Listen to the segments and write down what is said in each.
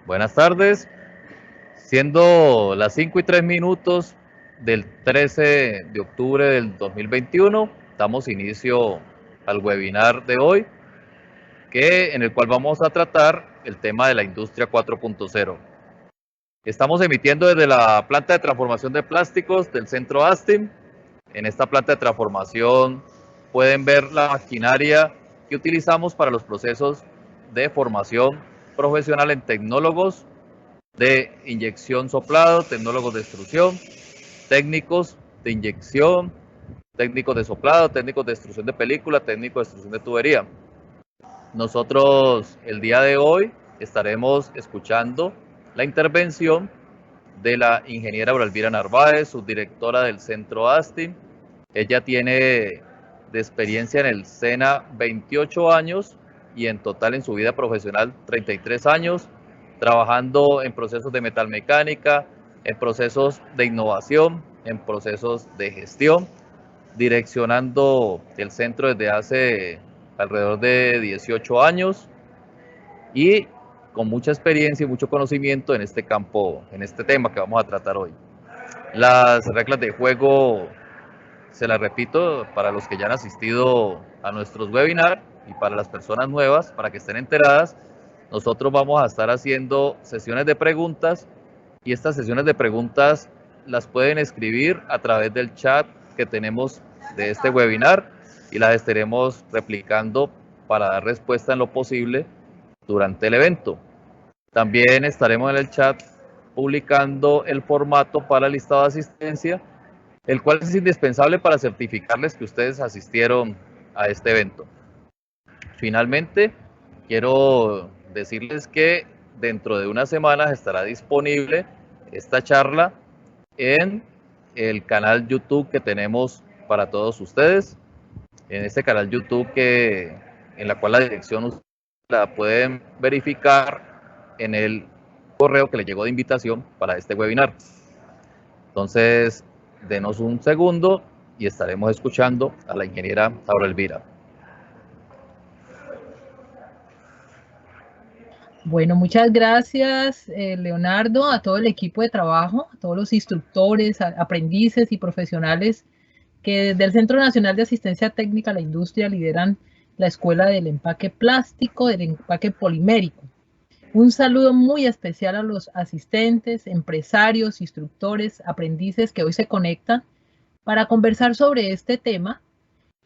Buenas tardes, siendo las 5:03 del 13 de octubre del 2021, damos inicio al webinar de hoy, en el cual vamos a tratar el tema de la industria 4.0. Estamos emitiendo desde la planta de transformación de plásticos del centro ASTIM. En esta planta de transformación pueden ver la maquinaria que utilizamos para los procesos de formación profesional en tecnólogos de inyección soplado, tecnólogos de extrusión, técnicos de inyección, técnicos de soplado, técnicos de extrusión de película, técnicos de extrusión de tubería. Nosotros el día de hoy estaremos escuchando la intervención de la ingeniera Aurelvira Narváez, subdirectora del centro ASTIM. Ella tiene de experiencia en el SENA 28 años y en total en su vida profesional 33 años, trabajando en procesos de metalmecánica, en procesos de innovación, en procesos de gestión, direccionando el centro desde hace alrededor de 18 años y con mucha experiencia y mucho conocimiento en este campo, en este tema que vamos a tratar hoy. Las reglas de juego, se las repito para los que ya han asistido a nuestros webinars y para las personas nuevas, para que estén enteradas. Nosotros vamos a estar haciendo sesiones de preguntas y estas sesiones de preguntas las pueden escribir a través del chat que tenemos de este webinar y las estaremos replicando para dar respuesta en lo posible durante el evento. También estaremos en el chat publicando el formato para el listado de asistencia, el cual es indispensable para certificarles que ustedes asistieron a este evento. Finalmente, quiero decirles que dentro de unas semanas estará disponible esta charla en el canal YouTube que tenemos para todos ustedes. En este canal YouTube en la cual la dirección la pueden verificar en el correo que les llegó de invitación para este webinar. Entonces, denos un segundo y estaremos escuchando a la ingeniera Aurelvira. Bueno, muchas gracias, Leonardo, a todo el equipo de trabajo, a todos los instructores, aprendices y profesionales que desde el Centro Nacional de Asistencia Técnica a la Industria lideran la Escuela del Empaque Plástico, del Empaque Polimérico. Un saludo muy especial a los asistentes, empresarios, instructores, aprendices que hoy se conectan para conversar sobre este tema.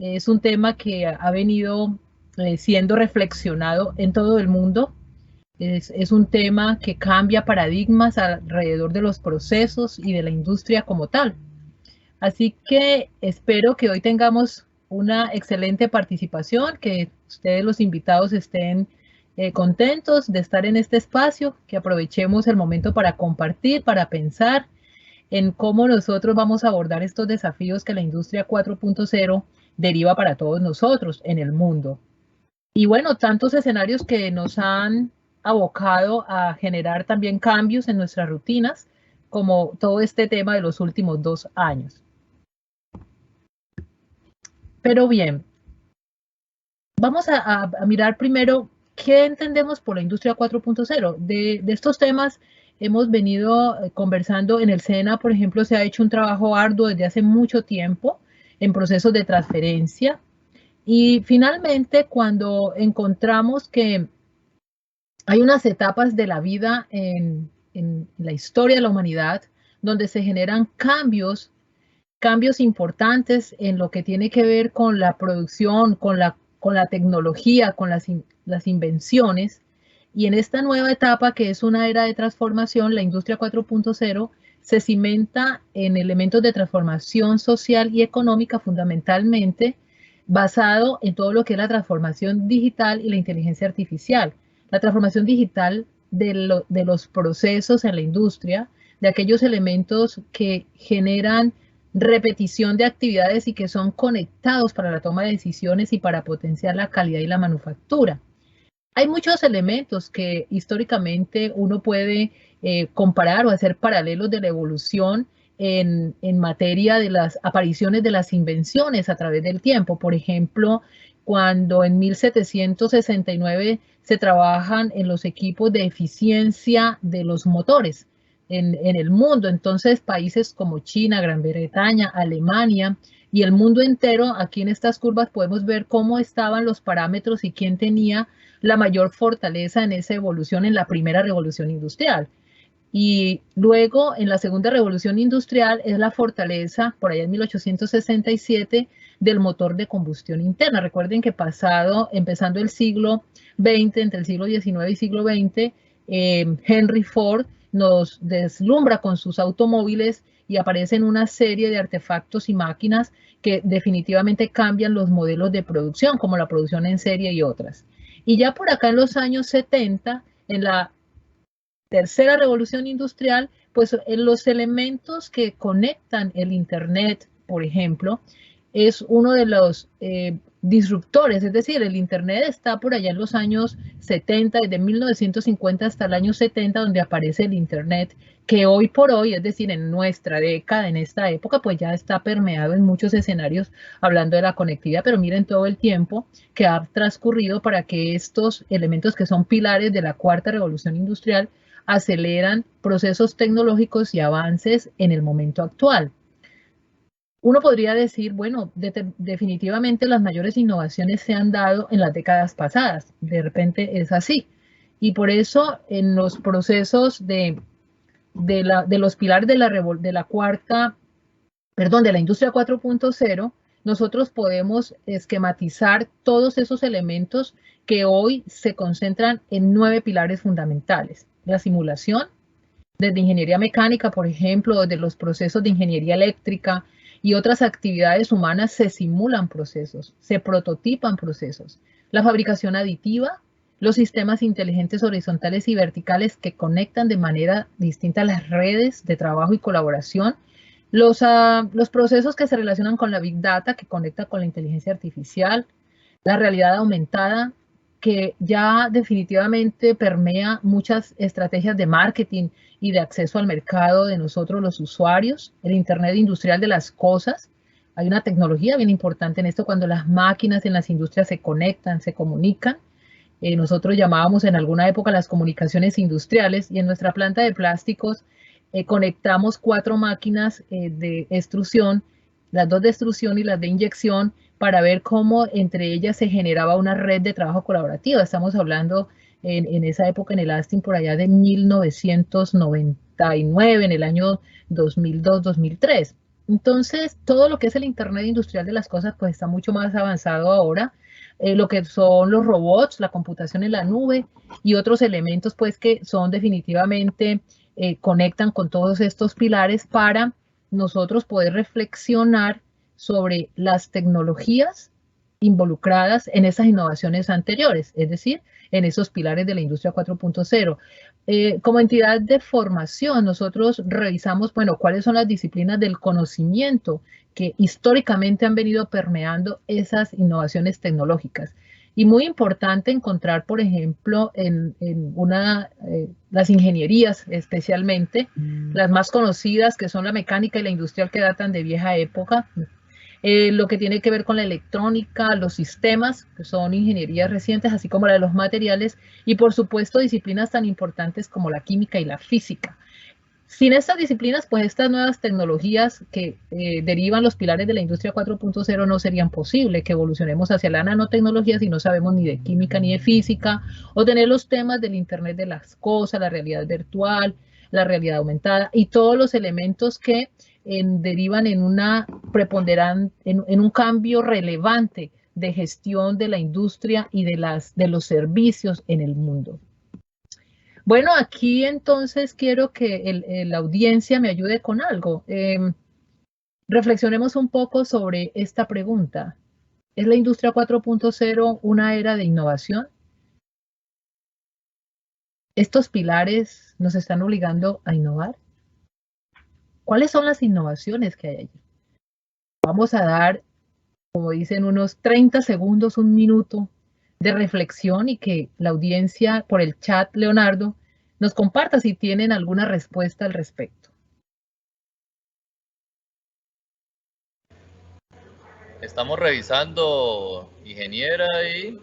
Es un tema que ha venido siendo reflexionado en todo el mundo. Es un tema que cambia paradigmas alrededor de los procesos y de la industria como tal. Así que espero que hoy tengamos una excelente participación, que ustedes los invitados estén contentos de estar en este espacio, que aprovechemos el momento para compartir, para pensar en cómo nosotros vamos a abordar estos desafíos que la industria 4.0 deriva para todos nosotros en el mundo. Y bueno, tantos escenarios que nos han abocado a generar también cambios en nuestras rutinas, como todo este tema de los últimos 2 años. Pero bien, vamos a mirar primero qué entendemos por la industria 4.0. De estos temas hemos venido conversando en el SENA, por ejemplo, se ha hecho un trabajo arduo desde hace mucho tiempo en procesos de transferencia. Y finalmente, cuando encontramos que hay unas etapas de la vida en la historia de la humanidad donde se generan cambios importantes en lo que tiene que ver con la producción, con la tecnología, con las invenciones. Y en esta nueva etapa, que es una era de transformación, la industria 4.0 se cimenta en elementos de transformación social y económica fundamentalmente, basado en todo lo que es la transformación digital y la inteligencia artificial. La transformación digital de los procesos en la industria, de aquellos elementos que generan repetición de actividades y que son conectados para la toma de decisiones y para potenciar la calidad y la manufactura. Hay muchos elementos que históricamente uno puede comparar o hacer paralelos de la evolución en materia de las apariciones de las invenciones a través del tiempo. Por ejemplo, cuando en 1769 se trabajan en los equipos de eficiencia de los motores en el mundo. Entonces, países como China, Gran Bretaña, Alemania y el mundo entero, aquí en estas curvas podemos ver cómo estaban los parámetros y quién tenía la mayor fortaleza en esa evolución en la primera revolución industrial. Y luego, en la segunda revolución industrial, es la fortaleza, por allá en 1867, del motor de combustión interna. Recuerden que empezando el siglo XX, entre el siglo XIX y siglo XX, Henry Ford nos deslumbra con sus automóviles y aparecen una serie de artefactos y máquinas que definitivamente cambian los modelos de producción, como la producción en serie y otras. Y ya por acá en los años 70, en la tercera revolución industrial, pues en los elementos que conectan el Internet, por ejemplo, es uno de los disruptores, es decir, el Internet está por allá en los años 70, desde 1950 hasta el año 70, donde aparece el Internet, que hoy por hoy, es decir, en nuestra década, en esta época, pues ya está permeado en muchos escenarios hablando de la conectividad, pero miren todo el tiempo que ha transcurrido para que estos elementos que son pilares de la cuarta revolución industrial aceleran procesos tecnológicos y avances en el momento actual. Uno podría decir, bueno, definitivamente las mayores innovaciones se han dado en las décadas pasadas. De repente es así. Y por eso en los procesos de los pilares de la industria 4.0, nosotros podemos esquematizar todos esos elementos que hoy se concentran en 9 pilares fundamentales. La simulación, desde ingeniería mecánica, por ejemplo, desde los procesos de ingeniería eléctrica y otras actividades humanas se simulan procesos, se prototipan procesos. La fabricación aditiva, los sistemas inteligentes horizontales y verticales que conectan de manera distinta las redes de trabajo y colaboración, los procesos que se relacionan con la Big Data, que conecta con la inteligencia artificial, la realidad aumentada, que ya definitivamente permea muchas estrategias de marketing y de acceso al mercado de nosotros los usuarios, el Internet industrial de las cosas. Hay una tecnología bien importante en esto cuando las máquinas en las industrias se conectan, se comunican. Nosotros llamábamos en alguna época las comunicaciones industriales y en nuestra planta de plásticos conectamos 4 máquinas de extrusión, las 2 de extrusión y las de inyección, para ver cómo entre ellas se generaba una red de trabajo colaborativa. Estamos hablando en esa época en el Astin por allá de 1999, en el año 2002-2003. Entonces, todo lo que es el Internet industrial de las cosas pues está mucho más avanzado ahora. Lo que son los robots, la computación en la nube y otros elementos pues que son definitivamente conectan con todos estos pilares para nosotros poder reflexionar sobre las tecnologías involucradas en esas innovaciones anteriores, es decir, en esos pilares de la industria 4.0. Como entidad de formación, nosotros revisamos, bueno, cuáles son las disciplinas del conocimiento que históricamente han venido permeando esas innovaciones tecnológicas. Y muy importante encontrar, por ejemplo, las ingenierías especialmente, las más conocidas que son la mecánica y la industrial que datan de vieja época, lo que tiene que ver con la electrónica, los sistemas, que son ingenierías recientes, así como la de los materiales, y por supuesto disciplinas tan importantes como la química y la física. Sin estas disciplinas, pues estas nuevas tecnologías que derivan los pilares de la industria 4.0 no serían posibles, que evolucionemos hacia la nanotecnología si no sabemos ni de química ni de física, o tener los temas del Internet de las cosas, la realidad virtual, la realidad aumentada y todos los elementos que derivan en en un cambio relevante de gestión de la industria y de los servicios en el mundo. Bueno, aquí entonces quiero que la audiencia me ayude con algo. Reflexionemos un poco sobre esta pregunta. ¿Es la industria 4.0 una era de innovación? ¿Estos pilares nos están obligando a innovar? ¿Cuáles son las innovaciones que hay allí? Vamos a dar, como dicen, unos 30 segundos, un minuto de reflexión y que la audiencia por el chat, Leonardo, nos comparta si tienen alguna respuesta al respecto. Estamos revisando, ingeniera, y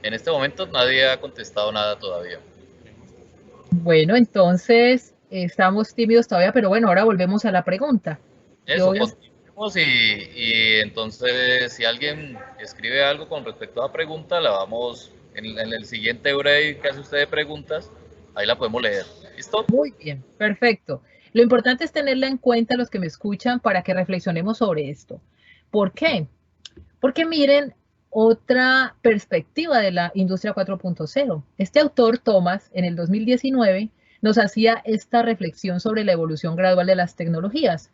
en este momento nadie ha contestado nada todavía. Bueno, entonces estamos tímidos todavía, pero bueno, ahora volvemos a la pregunta. Yo Eso, voy a... continuemos y entonces si alguien escribe algo con respecto a la pregunta, la vamos en el siguiente break que hace usted de preguntas, ahí la podemos leer. ¿Listo? Muy bien, perfecto. Lo importante es tenerla en cuenta los que me escuchan para que reflexionemos sobre esto. ¿Por qué? Porque miren otra perspectiva de la industria 4.0. Este autor, Thomas, en el 2019, nos hacía esta reflexión sobre la evolución gradual de las tecnologías.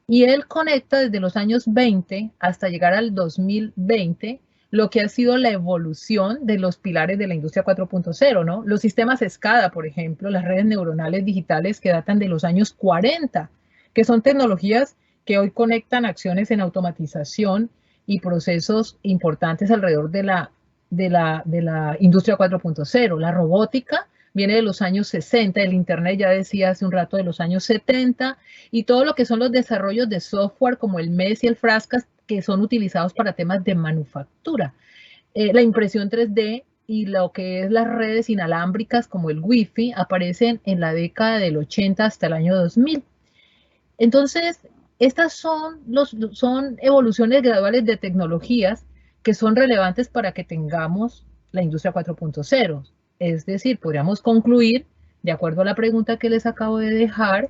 Y él conecta desde los años 20 hasta llegar al 2020 lo que ha sido la evolución de los pilares de la industria 4.0, ¿no? Los sistemas SCADA, por ejemplo, las redes neuronales digitales que datan de los años 40, que son tecnologías que hoy conectan acciones en automatización y procesos importantes alrededor de la industria 4.0. La robótica viene de los años 60, el Internet ya decía hace un rato de los años 70, y todo lo que son los desarrollos de software como el MES y el FRASCAS, que son utilizados para temas de manufactura. La impresión 3D y lo que es las redes inalámbricas como el Wi-Fi aparecen en la década del 80 hasta el año 2000. Entonces, estas son evoluciones graduales de tecnologías que son relevantes para que tengamos la industria 4.0. Es decir, podríamos concluir, de acuerdo a la pregunta que les acabo de dejar,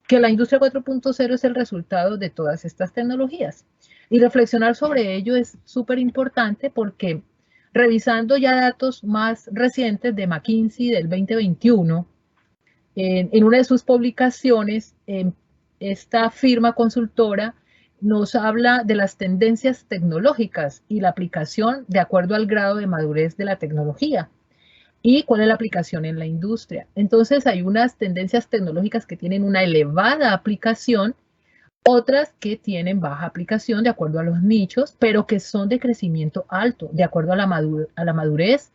que la industria 4.0 es el resultado de todas estas tecnologías. Y reflexionar sobre ello es súper importante porque revisando ya datos más recientes de McKinsey del 2021, en una de sus publicaciones, esta firma consultora nos habla de las tendencias tecnológicas y la aplicación de acuerdo al grado de madurez de la tecnología y cuál es la aplicación en la industria. Entonces hay unas tendencias tecnológicas que tienen una elevada aplicación, otras que tienen baja aplicación de acuerdo a los nichos, pero que son de crecimiento alto, de acuerdo a la madurez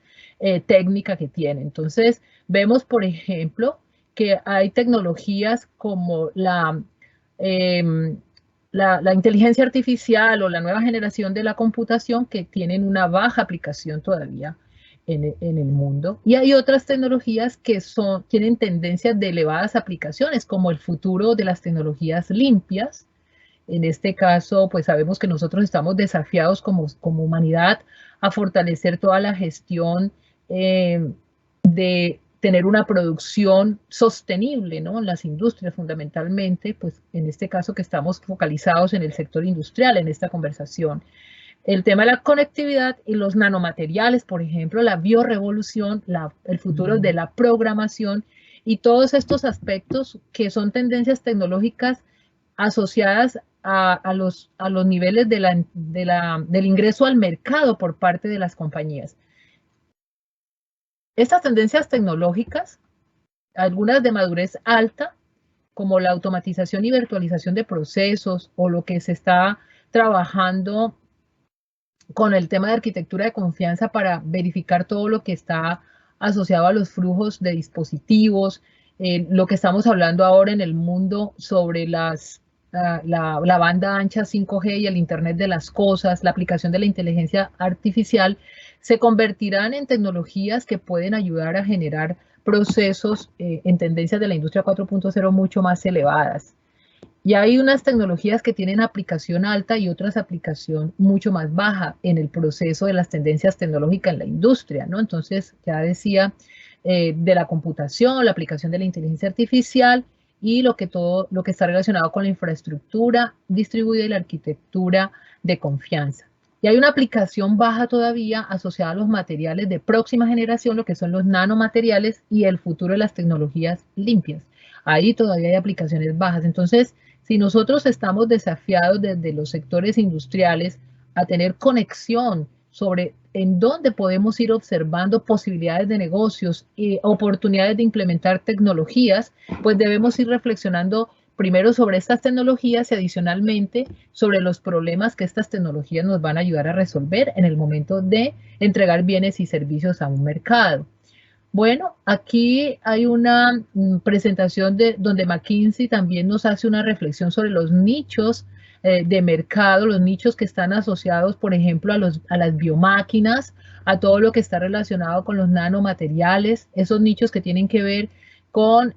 técnica que tienen. Entonces vemos, por ejemplo, que hay tecnologías como la inteligencia artificial o la nueva generación de la computación que tienen una baja aplicación todavía en el mundo. Y hay otras tecnologías que tienen tendencias de elevadas aplicaciones, como el futuro de las tecnologías limpias. En este caso, pues sabemos que nosotros estamos desafiados como humanidad a fortalecer toda la gestión de tener una producción sostenible, ¿no? En las industrias fundamentalmente, pues en este caso que estamos focalizados en el sector industrial en esta conversación. El tema de la conectividad y los nanomateriales, por ejemplo, la biorevolución, el futuro de la programación y todos estos aspectos que son tendencias tecnológicas asociadas a los niveles del ingreso al mercado por parte de las compañías. Estas tendencias tecnológicas, algunas de madurez alta, como la automatización y virtualización de procesos o lo que se está trabajando con el tema de arquitectura de confianza para verificar todo lo que está asociado a los flujos de dispositivos, lo que estamos hablando ahora en el mundo sobre la banda ancha 5G y el Internet de las cosas, la aplicación de la inteligencia artificial, se convertirán en tecnologías que pueden ayudar a generar procesos en tendencias de la industria 4.0 mucho más elevadas. Y hay unas tecnologías que tienen aplicación alta y otras aplicación mucho más baja en el proceso de las tendencias tecnológicas en la industria, ¿no? Entonces, ya decía, de la computación, la aplicación de la inteligencia artificial y todo lo que está relacionado con la infraestructura distribuida y la arquitectura de confianza. Y hay una aplicación baja todavía asociada a los materiales de próxima generación, lo que son los nanomateriales y el futuro de las tecnologías limpias. Ahí todavía hay aplicaciones bajas. Entonces, si nosotros estamos desafiados desde los sectores industriales a tener conexión sobre en dónde podemos ir observando posibilidades de negocios y oportunidades de implementar tecnologías, pues debemos ir reflexionando primero sobre estas tecnologías y adicionalmente sobre los problemas que estas tecnologías nos van a ayudar a resolver en el momento de entregar bienes y servicios a un mercado. Bueno, aquí hay una presentación donde McKinsey también nos hace una reflexión sobre los nichos de mercado, los nichos que están asociados, por ejemplo, a las biomáquinas, a todo lo que está relacionado con los nanomateriales, esos nichos que tienen que ver con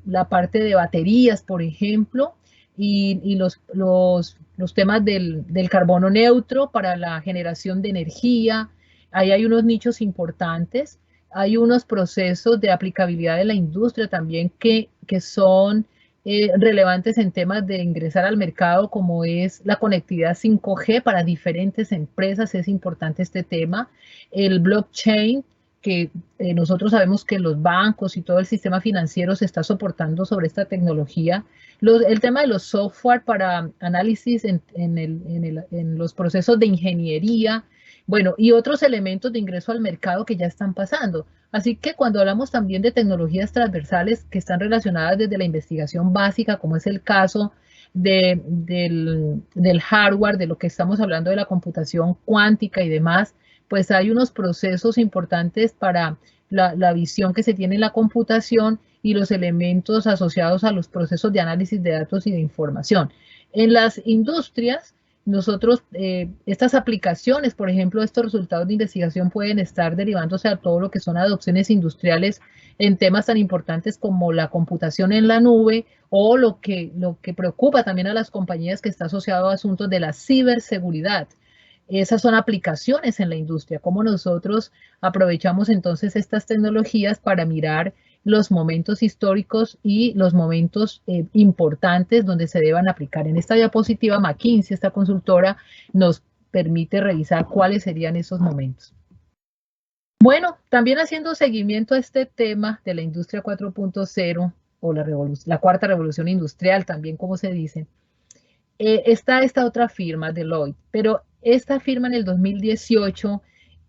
la parte de baterías, por ejemplo, y los temas del carbono neutro para la generación de energía. Ahí hay unos nichos importantes. Hay unos procesos de aplicabilidad de la industria también que son relevantes en temas de ingresar al mercado, como es la conectividad 5G para diferentes empresas. Es importante este tema. El blockchain, que nosotros sabemos que los bancos y todo el sistema financiero se está soportando sobre esta tecnología. El tema de los software para análisis en los procesos de ingeniería, bueno, y otros elementos de ingreso al mercado que ya están pasando. Así que cuando hablamos también de tecnologías transversales que están relacionadas desde la investigación básica, como es el caso del hardware, de lo que estamos hablando de la computación cuántica y demás, pues hay unos procesos importantes para la visión que se tiene en la computación y los elementos asociados a los procesos de análisis de datos y de información. En las industrias, nosotros, estas aplicaciones, por ejemplo, estos resultados de investigación pueden estar derivándose a todo lo que son adopciones industriales en temas tan importantes como la computación en la nube o lo que preocupa también a las compañías, que está asociado a asuntos de la ciberseguridad. Esas son aplicaciones en la industria, cómo nosotros aprovechamos entonces estas tecnologías para mirar los momentos históricos y los momentos importantes donde se deban aplicar. En esta diapositiva, McKinsey, esta consultora, nos permite revisar cuáles serían esos momentos. Bueno, también haciendo seguimiento a este tema de la industria 4.0 o la cuarta revolución industrial, también como se dice, está esta otra firma, Deloitte, pero esta firma en el 2018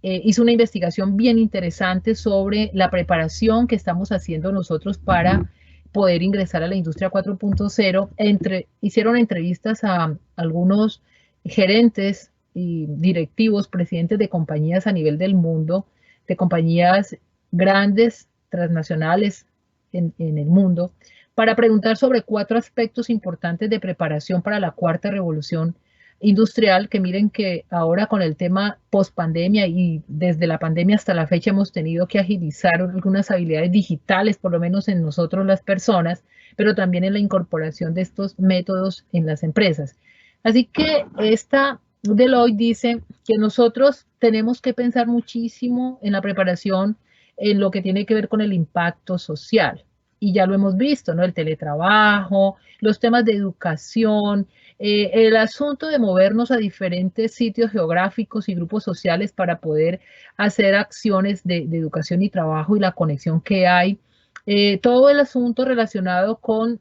hizo una investigación bien interesante sobre la preparación que estamos haciendo nosotros para poder ingresar a la industria 4.0. Hicieron entrevistas a algunos gerentes y directivos, presidentes de compañías a nivel del mundo, de compañías grandes, transnacionales en el mundo, para preguntar sobre 4 aspectos importantes de preparación para la cuarta revolución industrial, que miren que ahora con el tema post-pandemia y desde la pandemia hasta la fecha hemos tenido que agilizar algunas habilidades digitales, por lo menos en nosotros las personas, pero también en la incorporación de estos métodos en las empresas. Así que esta Deloitte dice que nosotros tenemos que pensar muchísimo en la preparación en lo que tiene que ver con el impacto social. Y ya lo hemos visto, ¿no? El teletrabajo, los temas de educación, el asunto de movernos a diferentes sitios geográficos y grupos sociales para poder hacer acciones de educación y trabajo y la conexión que hay. Todo el asunto relacionado con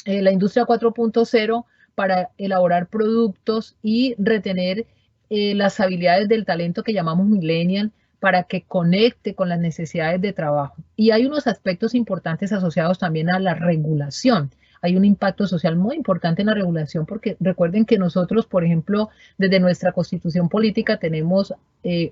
la industria 4.0 para elaborar productos y retener las habilidades del talento que llamamos millennial, para que conecte con las necesidades de trabajo. Y hay unos aspectos importantes asociados también a la regulación. Hay un impacto social muy importante en la regulación, porque recuerden que nosotros, por ejemplo, desde nuestra constitución política tenemos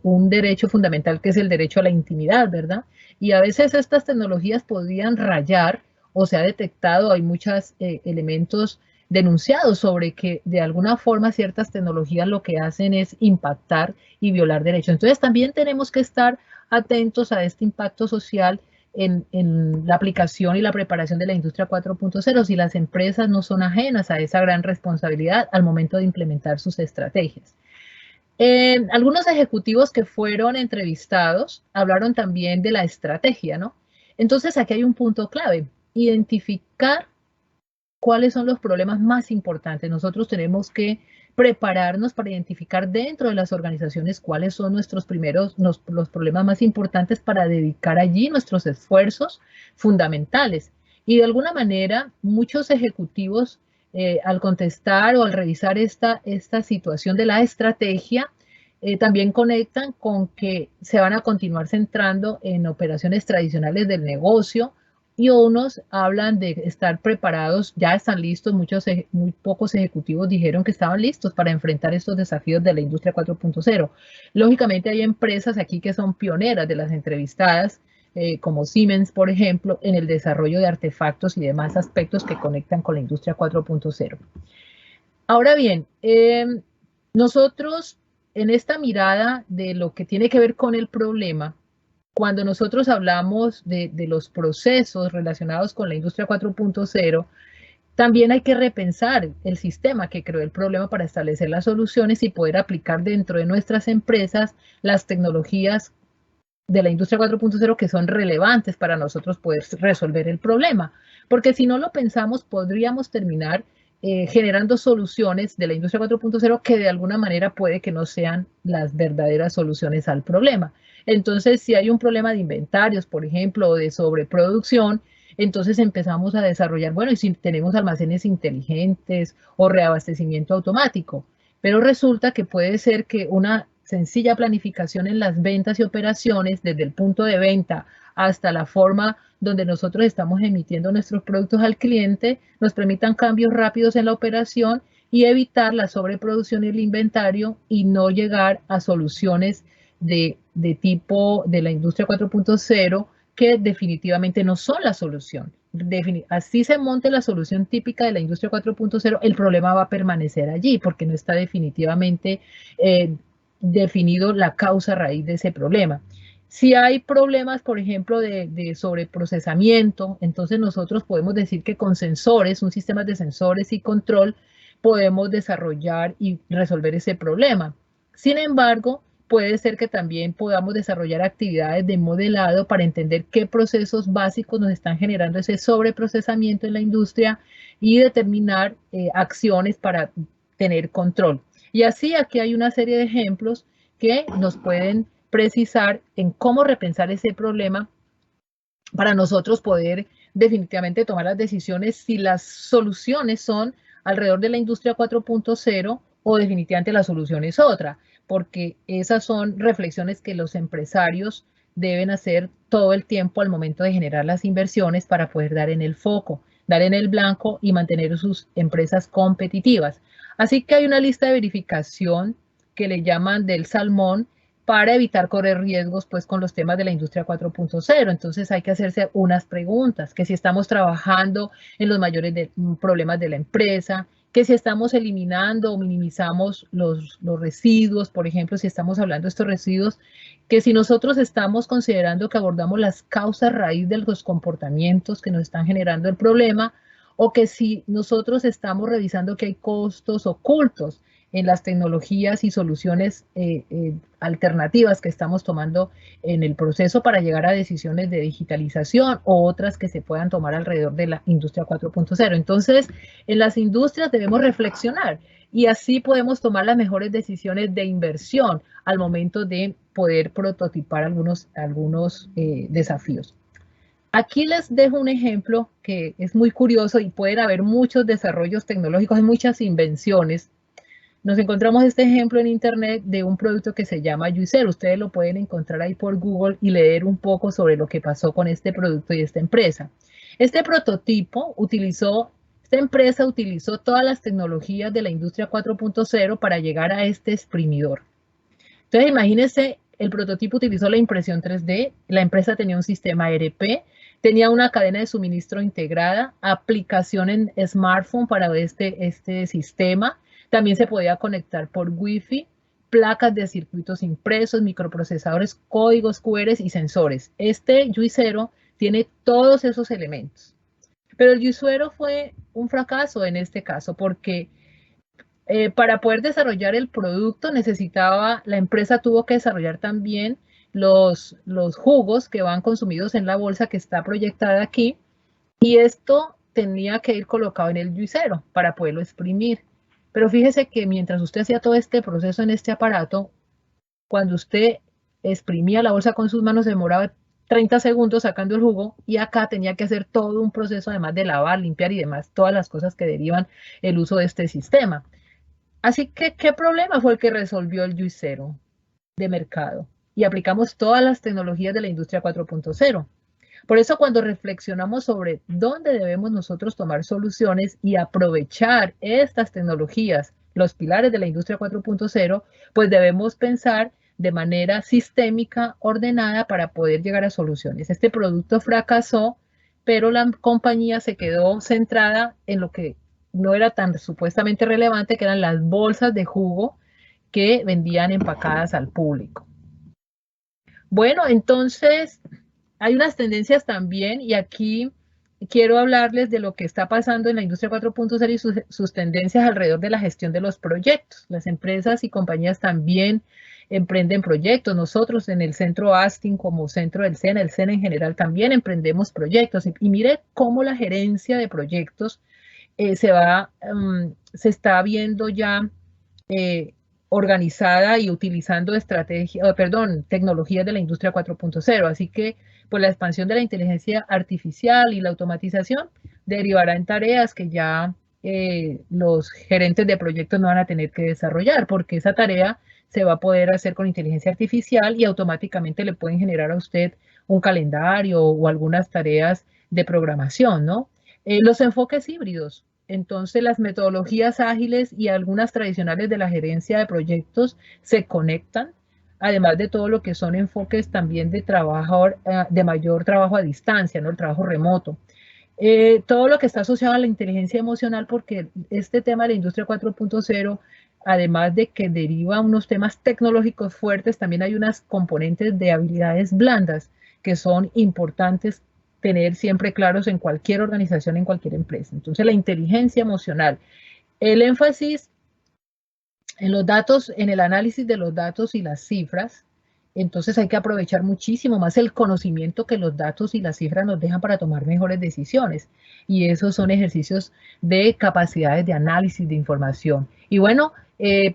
un derecho fundamental que es el derecho a la intimidad, ¿verdad? Y a veces estas tecnologías podrían rayar, o se ha detectado, hay muchos elementos denunciados sobre que de alguna forma ciertas tecnologías lo que hacen es impactar y violar derechos. Entonces también tenemos que estar atentos a este impacto social en la aplicación y la preparación de la industria 4.0, si las empresas no son ajenas a esa gran responsabilidad al momento de implementar sus estrategias. Algunos ejecutivos que fueron entrevistados hablaron también de la estrategia, ¿no? Entonces aquí hay un punto clave: identificar cuáles son los problemas más importantes. Nosotros tenemos que prepararnos para identificar dentro de las organizaciones cuáles son los problemas más importantes, para dedicar allí nuestros esfuerzos fundamentales. Y de alguna manera, muchos ejecutivos, al contestar o al revisar esta situación de la estrategia, también conectan con que se van a continuar centrando en operaciones tradicionales del negocio, y unos hablan de estar preparados, ya están listos. Muy pocos ejecutivos dijeron que estaban listos para enfrentar estos desafíos de la industria 4.0. Lógicamente hay empresas aquí que son pioneras de las entrevistadas, como Siemens, por ejemplo, en el desarrollo de artefactos y demás aspectos que conectan con la industria 4.0. Ahora bien, nosotros en esta mirada de lo que tiene que ver con el problema, cuando nosotros hablamos de los procesos relacionados con la industria 4.0, también hay que repensar el sistema que creó el problema para establecer las soluciones y poder aplicar dentro de nuestras empresas las tecnologías de la industria 4.0 que son relevantes para nosotros poder resolver el problema. Porque si no lo pensamos, podríamos terminar generando soluciones de la industria 4.0 que de alguna manera puede que no sean las verdaderas soluciones al problema. Entonces, si hay un problema de inventarios, por ejemplo, o de sobreproducción, entonces empezamos a desarrollar, bueno, y si tenemos almacenes inteligentes o reabastecimiento automático, pero resulta que puede ser que una sencilla planificación en las ventas y operaciones, desde el punto de venta hasta la forma donde nosotros estamos emitiendo nuestros productos al cliente, nos permitan cambios rápidos en la operación y evitar la sobreproducción y el inventario y no llegar a soluciones de tipo de la industria 4.0 que definitivamente no son la solución. Así se monte la solución típica de la industria 4.0, el problema va a permanecer allí porque no está definitivamente definido la causa raíz de ese problema. Si hay problemas, por ejemplo, de sobreprocesamiento, entonces nosotros podemos decir que con sensores, un sistema de sensores y control, podemos desarrollar y resolver ese problema. Sin embargo, puede ser que también podamos desarrollar actividades de modelado para entender qué procesos básicos nos están generando ese sobreprocesamiento en la industria y determinar acciones para tener control. Y así aquí hay una serie de ejemplos que nos pueden precisar en cómo repensar ese problema para nosotros poder definitivamente tomar las decisiones si las soluciones son alrededor de la industria 4.0 o definitivamente la solución es otra, porque esas son reflexiones que los empresarios deben hacer todo el tiempo al momento de generar las inversiones para poder dar en el foco, dar en el blanco y mantener sus empresas competitivas. Así que hay una lista de verificación que le llaman del salmón para evitar correr riesgos pues con los temas de la industria 4.0. Entonces hay que hacerse unas preguntas, que si estamos trabajando en los mayores problemas de la empresa, que si estamos eliminando o minimizamos los residuos, por ejemplo, si estamos hablando de estos residuos, que si nosotros estamos considerando que abordamos las causas raíz de los comportamientos que nos están generando el problema, o que si nosotros estamos revisando que hay costos ocultos en las tecnologías y soluciones alternativas que estamos tomando en el proceso para llegar a decisiones de digitalización o otras que se puedan tomar alrededor de la industria 4.0. Entonces, en las industrias debemos reflexionar y así podemos tomar las mejores decisiones de inversión al momento de poder prototipar algunos desafíos. Aquí les dejo un ejemplo que es muy curioso y pueden haber muchos desarrollos tecnológicos y muchas invenciones. Nos encontramos este ejemplo en internet de un producto que se llama Juicero. Ustedes lo pueden encontrar ahí por Google y leer un poco sobre lo que pasó con este producto y esta empresa. Este prototipo esta empresa utilizó todas las tecnologías de la industria 4.0 para llegar a este exprimidor. Entonces imagínense, el prototipo utilizó la impresión 3D, la empresa tenía un sistema ERP, tenía una cadena de suministro integrada, aplicación en smartphone para este sistema. También se podía conectar por Wi-Fi, placas de circuitos impresos, microprocesadores, códigos QR y sensores. Este Juicero tiene todos esos elementos. Pero el Juicero fue un fracaso en este caso porque para poder desarrollar el producto la empresa tuvo que desarrollar también los jugos que van consumidos en la bolsa que está proyectada aquí y esto tenía que ir colocado en el Juicero para poderlo exprimir. Pero fíjese que mientras usted hacía todo este proceso en este aparato, cuando usted exprimía la bolsa con sus manos, demoraba 30 segundos sacando el jugo y acá tenía que hacer todo un proceso además de lavar, limpiar y demás, todas las cosas que derivan el uso de este sistema. Así que, ¿qué problema fue el que resolvió el Juicero de mercado? Y aplicamos todas las tecnologías de la industria 4.0. Por eso cuando reflexionamos sobre dónde debemos nosotros tomar soluciones y aprovechar estas tecnologías, los pilares de la industria 4.0, pues debemos pensar de manera sistémica, ordenada para poder llegar a soluciones. Este producto fracasó, pero la compañía se quedó centrada en lo que no era tan supuestamente relevante, que eran las bolsas de jugo que vendían empacadas al público. Bueno, entonces hay unas tendencias también, y aquí quiero hablarles de lo que está pasando en la industria 4.0 y sus tendencias alrededor de la gestión de los proyectos. Las empresas y compañías también emprenden proyectos. Nosotros en el centro Astin, como centro del SENA, el SENA en general, también emprendemos proyectos. Y mire cómo la gerencia de proyectos se está viendo ya organizada y utilizando tecnologías de la industria 4.0. Así que pues la expansión de la inteligencia artificial y la automatización derivará en tareas que ya los gerentes de proyectos no van a tener que desarrollar, porque esa tarea se va a poder hacer con inteligencia artificial y automáticamente le pueden generar a usted un calendario o algunas tareas de programación, ¿no? Los enfoques híbridos. Entonces, las metodologías ágiles y algunas tradicionales de la gerencia de proyectos se conectan, además de todo lo que son enfoques también de trabajo, de mayor trabajo a distancia, ¿no? El trabajo remoto. Todo lo que está asociado a la inteligencia emocional, porque este tema de la industria 4.0, además de que deriva unos temas tecnológicos fuertes, también hay unas componentes de habilidades blandas que son importantes tener siempre claros en cualquier organización, en cualquier empresa. Entonces, la inteligencia emocional, el énfasis en los datos, en el análisis de los datos y las cifras. Entonces hay que aprovechar muchísimo más el conocimiento que los datos y las cifras nos dejan para tomar mejores decisiones. Y esos son ejercicios de capacidades de análisis de información. Y bueno,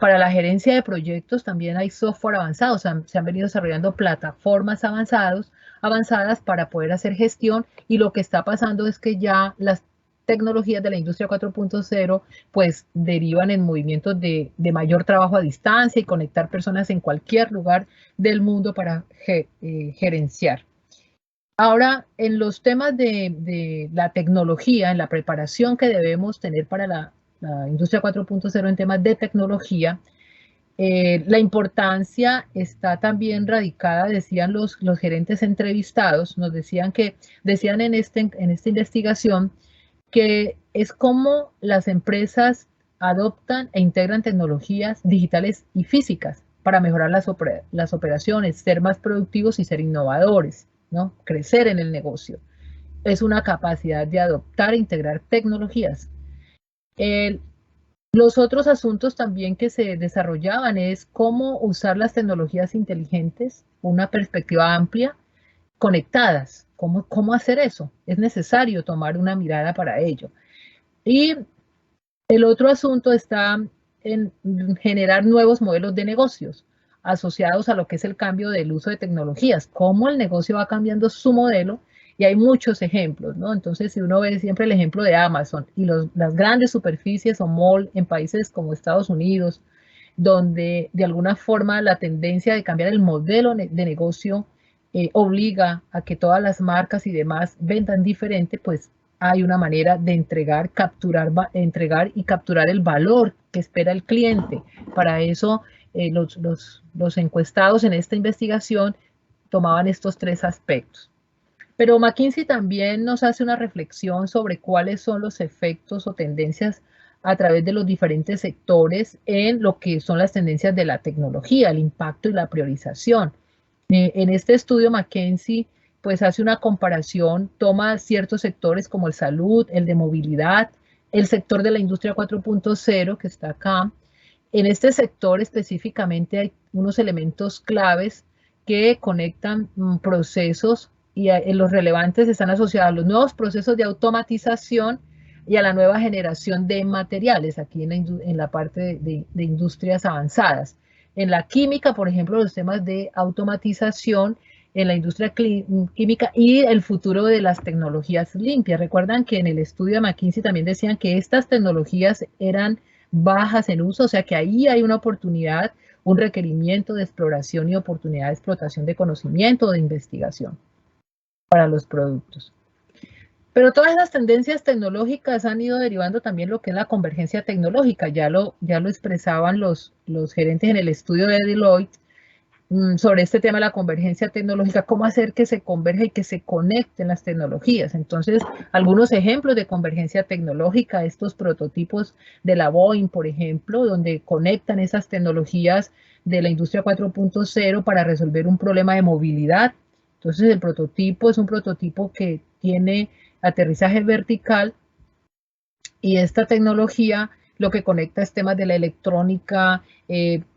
para la gerencia de proyectos también hay software avanzado. Se han venido desarrollando plataformas avanzadas para poder hacer gestión, y lo que está pasando es que ya las tecnologías de la industria 4.0 pues derivan en movimientos de mayor trabajo a distancia y conectar personas en cualquier lugar del mundo para gerenciar. Ahora, en los temas de la tecnología, en la preparación que debemos tener para la industria 4.0 en temas de tecnología, la importancia está también radicada, decían los gerentes entrevistados, decían en esta investigación, que es como las empresas adoptan e integran tecnologías digitales y físicas para mejorar las operaciones, ser más productivos y ser innovadores, ¿no? Crecer en el negocio. Es una capacidad de adoptar e integrar tecnologías. Los otros asuntos también que se desarrollaban es cómo usar las tecnologías inteligentes, una perspectiva amplia, conectadas. ¿Cómo hacer eso? Es necesario tomar una mirada para ello. Y el otro asunto está en generar nuevos modelos de negocios asociados a lo que es el cambio del uso de tecnologías, cómo el negocio va cambiando su modelo, y hay muchos ejemplos, ¿no? Entonces, si uno ve siempre el ejemplo de Amazon y las grandes superficies o mall en países como Estados Unidos, donde de alguna forma la tendencia de cambiar el modelo de negocio obliga a que todas las marcas y demás vendan diferente, pues hay una manera de entregar y capturar el valor que espera el cliente. Para eso, los encuestados en esta investigación tomaban estos tres aspectos. Pero McKinsey también nos hace una reflexión sobre cuáles son los efectos o tendencias a través de los diferentes sectores en lo que son las tendencias de la tecnología, el impacto y la priorización. En este estudio McKinsey pues hace una comparación, toma ciertos sectores como el salud, el de movilidad, el sector de la industria 4.0 que está acá. En este sector específicamente hay unos elementos claves que conectan procesos, y los relevantes están asociados a los nuevos procesos de automatización y a la nueva generación de materiales, aquí en la parte de industrias avanzadas. En la química, por ejemplo, los temas de automatización en la industria química y el futuro de las tecnologías limpias. Recuerdan que en el estudio de McKinsey también decían que estas tecnologías eran bajas en uso, o sea que ahí hay una oportunidad, un requerimiento de exploración y oportunidad de explotación de conocimiento, de investigación para los productos. Pero todas esas tendencias tecnológicas han ido derivando también lo que es la convergencia tecnológica. Ya lo expresaban los gerentes en el estudio de Deloitte, sobre este tema de la convergencia tecnológica, cómo hacer que se converja y que se conecten las tecnologías. Entonces, algunos ejemplos de convergencia tecnológica, estos prototipos de la Boeing, por ejemplo, donde conectan esas tecnologías de la industria 4.0 para resolver un problema de movilidad. Entonces, el prototipo es un prototipo que tiene aterrizaje vertical y esta tecnología lo que conecta es temas de la electrónica,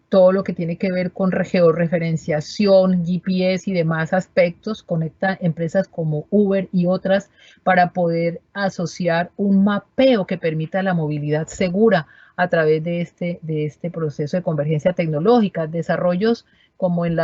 todo lo que tiene que ver con georreferenciación, GPS y demás aspectos, conecta empresas como Uber y otras para poder asociar un mapeo que permita la movilidad segura a través de este proceso de convergencia tecnológica, desarrollos como en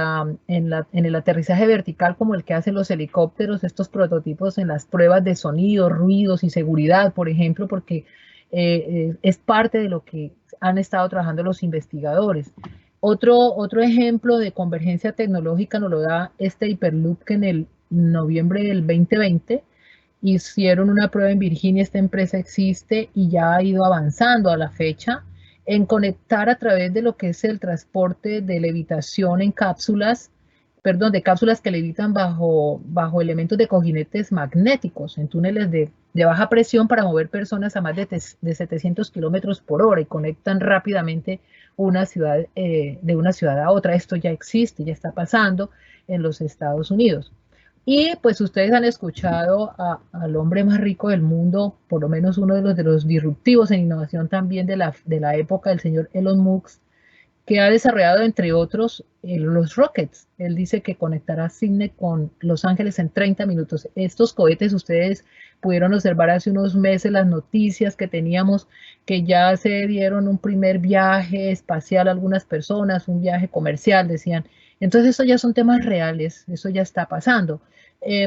el aterrizaje vertical, como el que hacen los helicópteros, estos prototipos en las pruebas de sonido, ruidos y seguridad, por ejemplo, porque es parte de lo que han estado trabajando los investigadores. Otro ejemplo de convergencia tecnológica nos lo da este Hyperloop que en el noviembre del 2020 hicieron una prueba en Virginia, esta empresa existe y ya ha ido avanzando a la fecha en conectar a través de lo que es el transporte de levitación en cápsulas, perdón, de cápsulas que levitan bajo elementos de cojinetes magnéticos, en túneles de baja presión para mover personas a más de 700 kilómetros por hora y conectan rápidamente una ciudad, de una ciudad a otra. Esto ya existe, ya está pasando en los Estados Unidos. Y pues ustedes han escuchado al hombre más rico del mundo, por lo menos uno de los disruptivos en innovación también de la época, el señor Elon Musk, que ha desarrollado, entre otros, los rockets. Él dice que conectará Sydney con Los Ángeles en 30 minutos. Estos cohetes, ustedes pudieron observar hace unos meses las noticias que teníamos, que ya se dieron un primer viaje espacial a algunas personas, un viaje comercial, decían. Entonces, eso ya son temas reales, eso ya está pasando.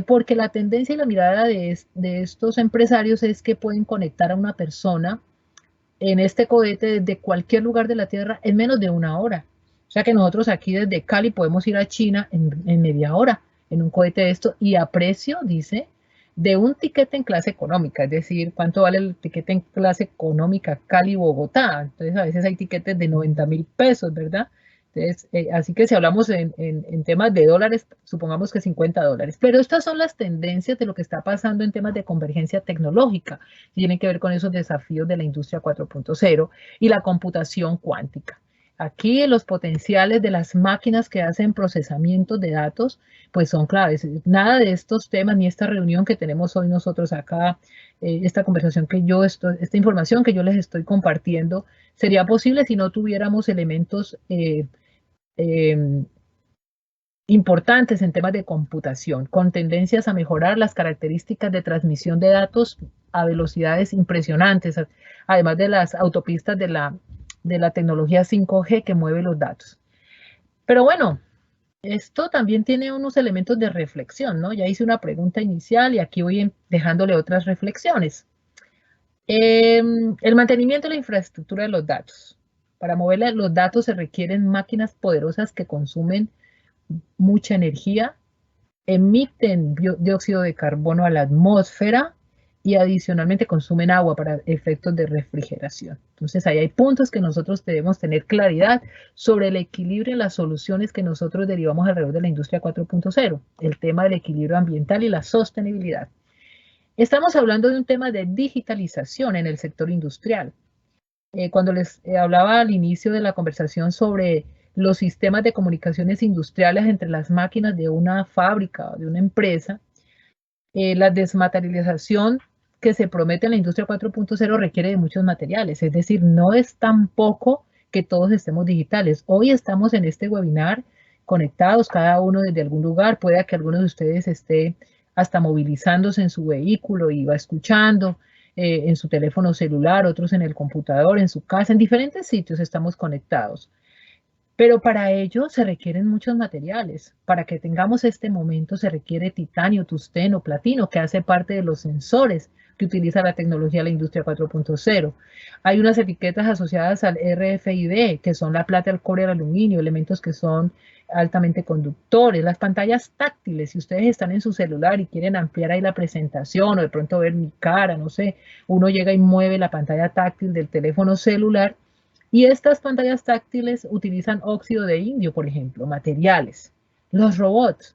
Porque la tendencia y la mirada de estos empresarios es que pueden conectar a una persona en este cohete desde cualquier lugar de la Tierra en menos de una hora. O sea que nosotros aquí desde Cali podemos ir a China en media hora en un cohete de esto y a precio, dice, de un tiquete en clase económica, es decir, cuánto vale el tiquete en clase económica Cali-Bogotá. Entonces a veces hay tiquetes de 90.000 pesos, ¿verdad? Entonces, así que si hablamos en temas de dólares, supongamos que 50 dólares. Pero estas son las tendencias de lo que está pasando en temas de convergencia tecnológica. Tienen que ver con esos desafíos de la industria 4.0 y la computación cuántica. Aquí los potenciales de las máquinas que hacen procesamiento de datos, pues son claves. Nada de estos temas ni esta reunión que tenemos hoy nosotros acá, esta conversación esta información que yo les estoy compartiendo, sería posible si no tuviéramos elementos importantes en temas de computación, con tendencias a mejorar las características de transmisión de datos a velocidades impresionantes, además de las autopistas de la tecnología 5G que mueve los datos. Pero bueno, esto también tiene unos elementos de reflexión, ¿no? Ya hice una pregunta inicial y aquí voy dejándole otras reflexiones. El mantenimiento de la infraestructura de los datos. Para mover los datos se requieren máquinas poderosas que consumen mucha energía, emiten dióxido de carbono a la atmósfera y adicionalmente consumen agua para efectos de refrigeración. Entonces ahí hay puntos que nosotros debemos tener claridad sobre el equilibrio en las soluciones que nosotros derivamos alrededor de la industria 4.0, el tema del equilibrio ambiental y la sostenibilidad. Estamos hablando de un tema de digitalización en el sector industrial. Cuando les hablaba al inicio de la conversación sobre los sistemas de comunicaciones industriales entre las máquinas de una fábrica o de una empresa, la desmaterialización que se promete en la industria 4.0 requiere de muchos materiales, es decir, no es tampoco que todos estemos digitales. Hoy estamos en este webinar conectados, cada uno desde algún lugar, puede que alguno de ustedes esté hasta movilizándose en su vehículo y va escuchando, en su teléfono celular, otros en el computador, en su casa, en diferentes sitios estamos conectados. Pero para ello se requieren muchos materiales. Para que tengamos este momento se requiere titanio, tungsteno, platino, que hace parte de los sensores que utiliza la tecnología de la industria 4.0. Hay unas etiquetas asociadas al RFID, que son la plata, el cobre, el aluminio, elementos que son altamente conductores. Las pantallas táctiles, si ustedes están en su celular y quieren ampliar ahí la presentación o de pronto ver mi cara, no sé, uno llega y mueve la pantalla táctil del teléfono celular, Y estas pantallas táctiles utilizan óxido de indio, por ejemplo, materiales. Los robots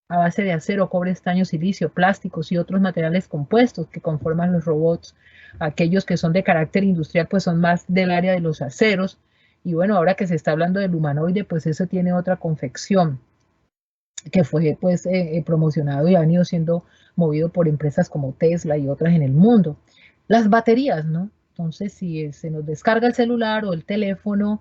a base de acero, cobre, estaño, silicio, plásticos y otros materiales compuestos que conforman los robots. Aquellos que son de carácter industrial, pues son más del área de los aceros. Y bueno, ahora que se está hablando del humanoide, pues eso tiene otra confección que fue pues promocionado y ha venido siendo movido por empresas como Tesla y otras en el mundo. Las baterías, ¿no? Entonces, si se nos descarga el celular o el teléfono,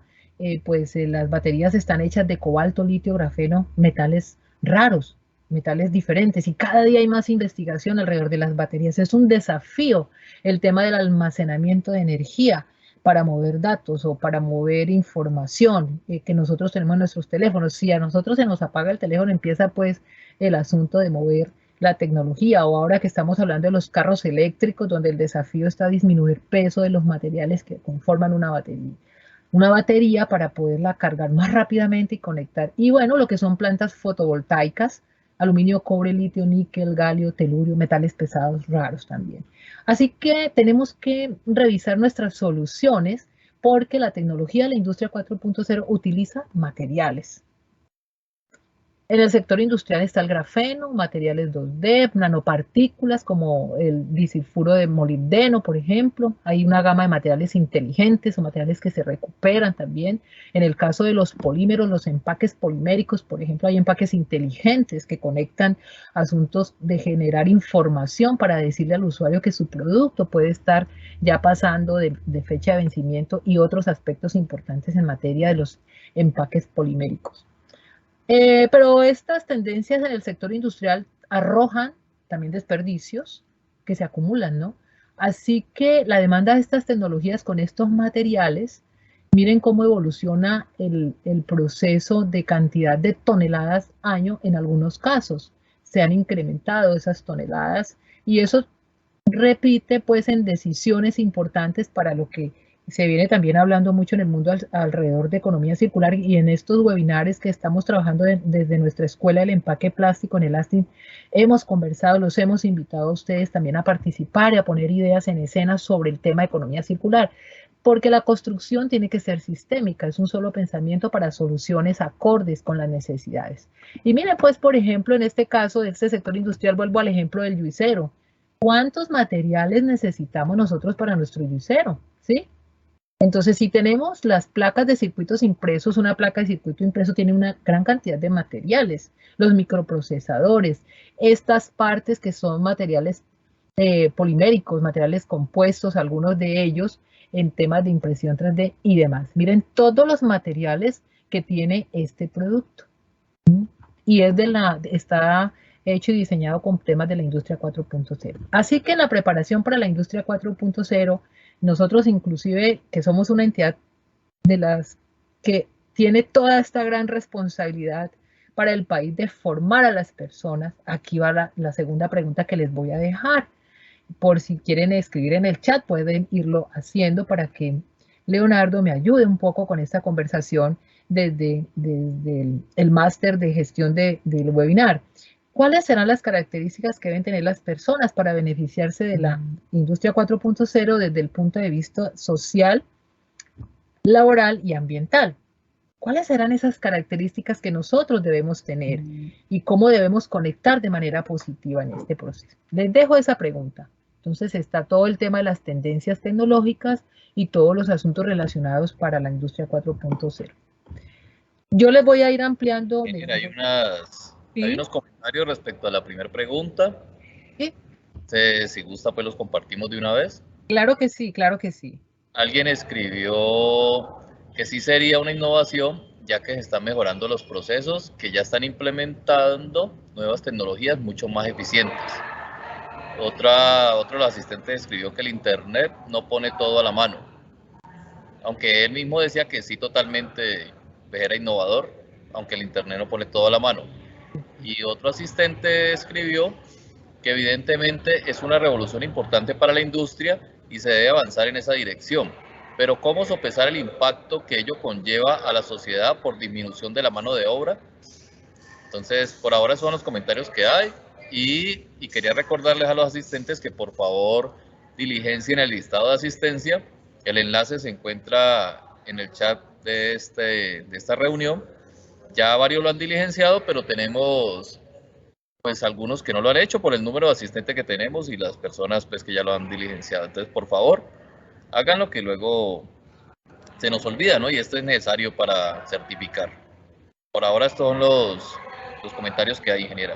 pues las baterías están hechas de cobalto, litio, grafeno, metales raros, metales diferentes, y cada día hay más investigación alrededor de las baterías. Es un desafío el tema del almacenamiento de energía para mover datos o para mover información que nosotros tenemos en nuestros teléfonos. Si a nosotros se nos apaga el teléfono, empieza pues el asunto de mover la tecnología, o ahora que estamos hablando de los carros eléctricos, donde el desafío está disminuir peso de los materiales que conforman una batería para poderla cargar más rápidamente y conectar. Y bueno, lo que son plantas fotovoltaicas, aluminio, cobre, litio, níquel, galio, telurio, metales pesados raros también. Así que tenemos que revisar nuestras soluciones porque la tecnología de la industria 4.0 utiliza materiales. En el sector industrial está el grafeno, materiales 2D, nanopartículas como el disulfuro de molibdeno, por ejemplo. Hay una gama de materiales inteligentes o materiales que se recuperan también. En el caso de los polímeros, los empaques poliméricos, por ejemplo, hay empaques inteligentes que conectan asuntos de generar información para decirle al usuario que su producto puede estar ya pasando de fecha de vencimiento, y otros aspectos importantes en materia de los empaques poliméricos. Pero estas tendencias en el sector industrial arrojan también desperdicios que se acumulan, ¿no? Así que la demanda de estas tecnologías con estos materiales, miren cómo evoluciona el proceso de cantidad de toneladas año en algunos casos. Se han incrementado esas toneladas y eso repite pues en decisiones importantes para lo que se viene también hablando mucho en el mundo alrededor de economía circular, y en estos webinars que estamos trabajando desde nuestra escuela del empaque plástico en el ASTIN, hemos conversado, los hemos invitado a ustedes también a participar y a poner ideas en escena sobre el tema de economía circular, porque la construcción tiene que ser sistémica, es un solo pensamiento para soluciones acordes con las necesidades. Y miren pues, por ejemplo, en este caso de este sector industrial, vuelvo al ejemplo del yuicero. ¿Cuántos materiales necesitamos nosotros para nuestro yuicero? ¿Sí? Entonces, si tenemos las placas de circuitos impresos, una placa de circuito impreso tiene una gran cantidad de materiales, los microprocesadores, estas partes que son materiales poliméricos, materiales compuestos, algunos de ellos en temas de impresión 3D y demás. Miren todos los materiales que tiene este producto. Y está hecho y diseñado con temas de la industria 4.0. Así que en la preparación para la industria 4.0, nosotros inclusive, que somos una entidad de las que tiene toda esta gran responsabilidad para el país de formar a las personas, aquí va la segunda pregunta que les voy a dejar. Por si quieren escribir en el chat, pueden irlo haciendo para que Leonardo me ayude un poco con esta conversación desde el máster de gestión del webinar. ¿Cuáles serán las características que deben tener las personas para beneficiarse de la industria 4.0 desde el punto de vista social, laboral y ambiental? ¿Cuáles serán esas características que nosotros debemos tener y cómo debemos conectar de manera positiva en este proceso? Les dejo esa pregunta. Entonces está todo el tema de las tendencias tecnológicas y todos los asuntos relacionados para la industria 4.0. Yo les voy a ir ampliando. Mira, hay unos comentarios respecto a la primera pregunta. ¿Sí? Si gusta, pues los compartimos de una vez. Claro que sí, claro que sí. Alguien escribió que sí sería una innovación, ya que se están mejorando los procesos, que ya están implementando nuevas tecnologías mucho más eficientes. Otro de los asistentes escribió que el Internet no pone todo a la mano, aunque él mismo decía que sí, totalmente era innovador, aunque el Internet no pone todo a la mano. Y otro asistente escribió que evidentemente es una revolución importante para la industria y se debe avanzar en esa dirección, pero ¿cómo sopesar el impacto que ello conlleva a la sociedad por disminución de la mano de obra? Entonces, por ahora son los comentarios que hay, y quería recordarles a los asistentes que por favor diligencien el listado de asistencia. El enlace se encuentra en el chat de esta reunión. Ya varios lo han diligenciado, pero tenemos pues algunos que no lo han hecho por el número de asistentes que tenemos y las personas pues que ya lo han diligenciado. Entonces, por favor, háganlo, que luego se nos olvida, ¿no? Y esto es necesario para certificar. Por ahora estos son los comentarios que hay, ingeniera.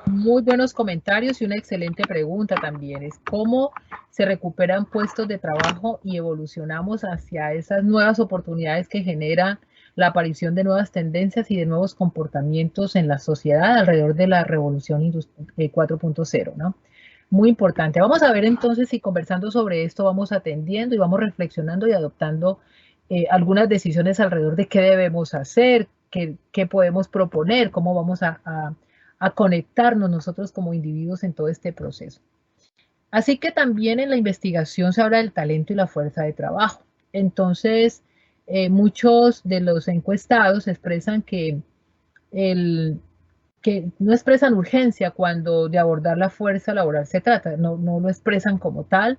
Muy buenos comentarios y una excelente pregunta también es cómo se recuperan puestos de trabajo y evolucionamos hacia esas nuevas oportunidades que genera la aparición de nuevas tendencias y de nuevos comportamientos en la sociedad alrededor de la revolución 4.0, ¿no? Muy importante. Vamos a ver entonces si conversando sobre esto vamos atendiendo y vamos reflexionando y adoptando algunas decisiones alrededor de qué debemos hacer, qué podemos proponer, cómo vamos a conectarnos nosotros como individuos en todo este proceso. Así que también en la investigación se habla del talento y la fuerza de trabajo. Entonces, muchos de los encuestados expresan que no expresan urgencia cuando de abordar la fuerza laboral se trata, no lo expresan como tal.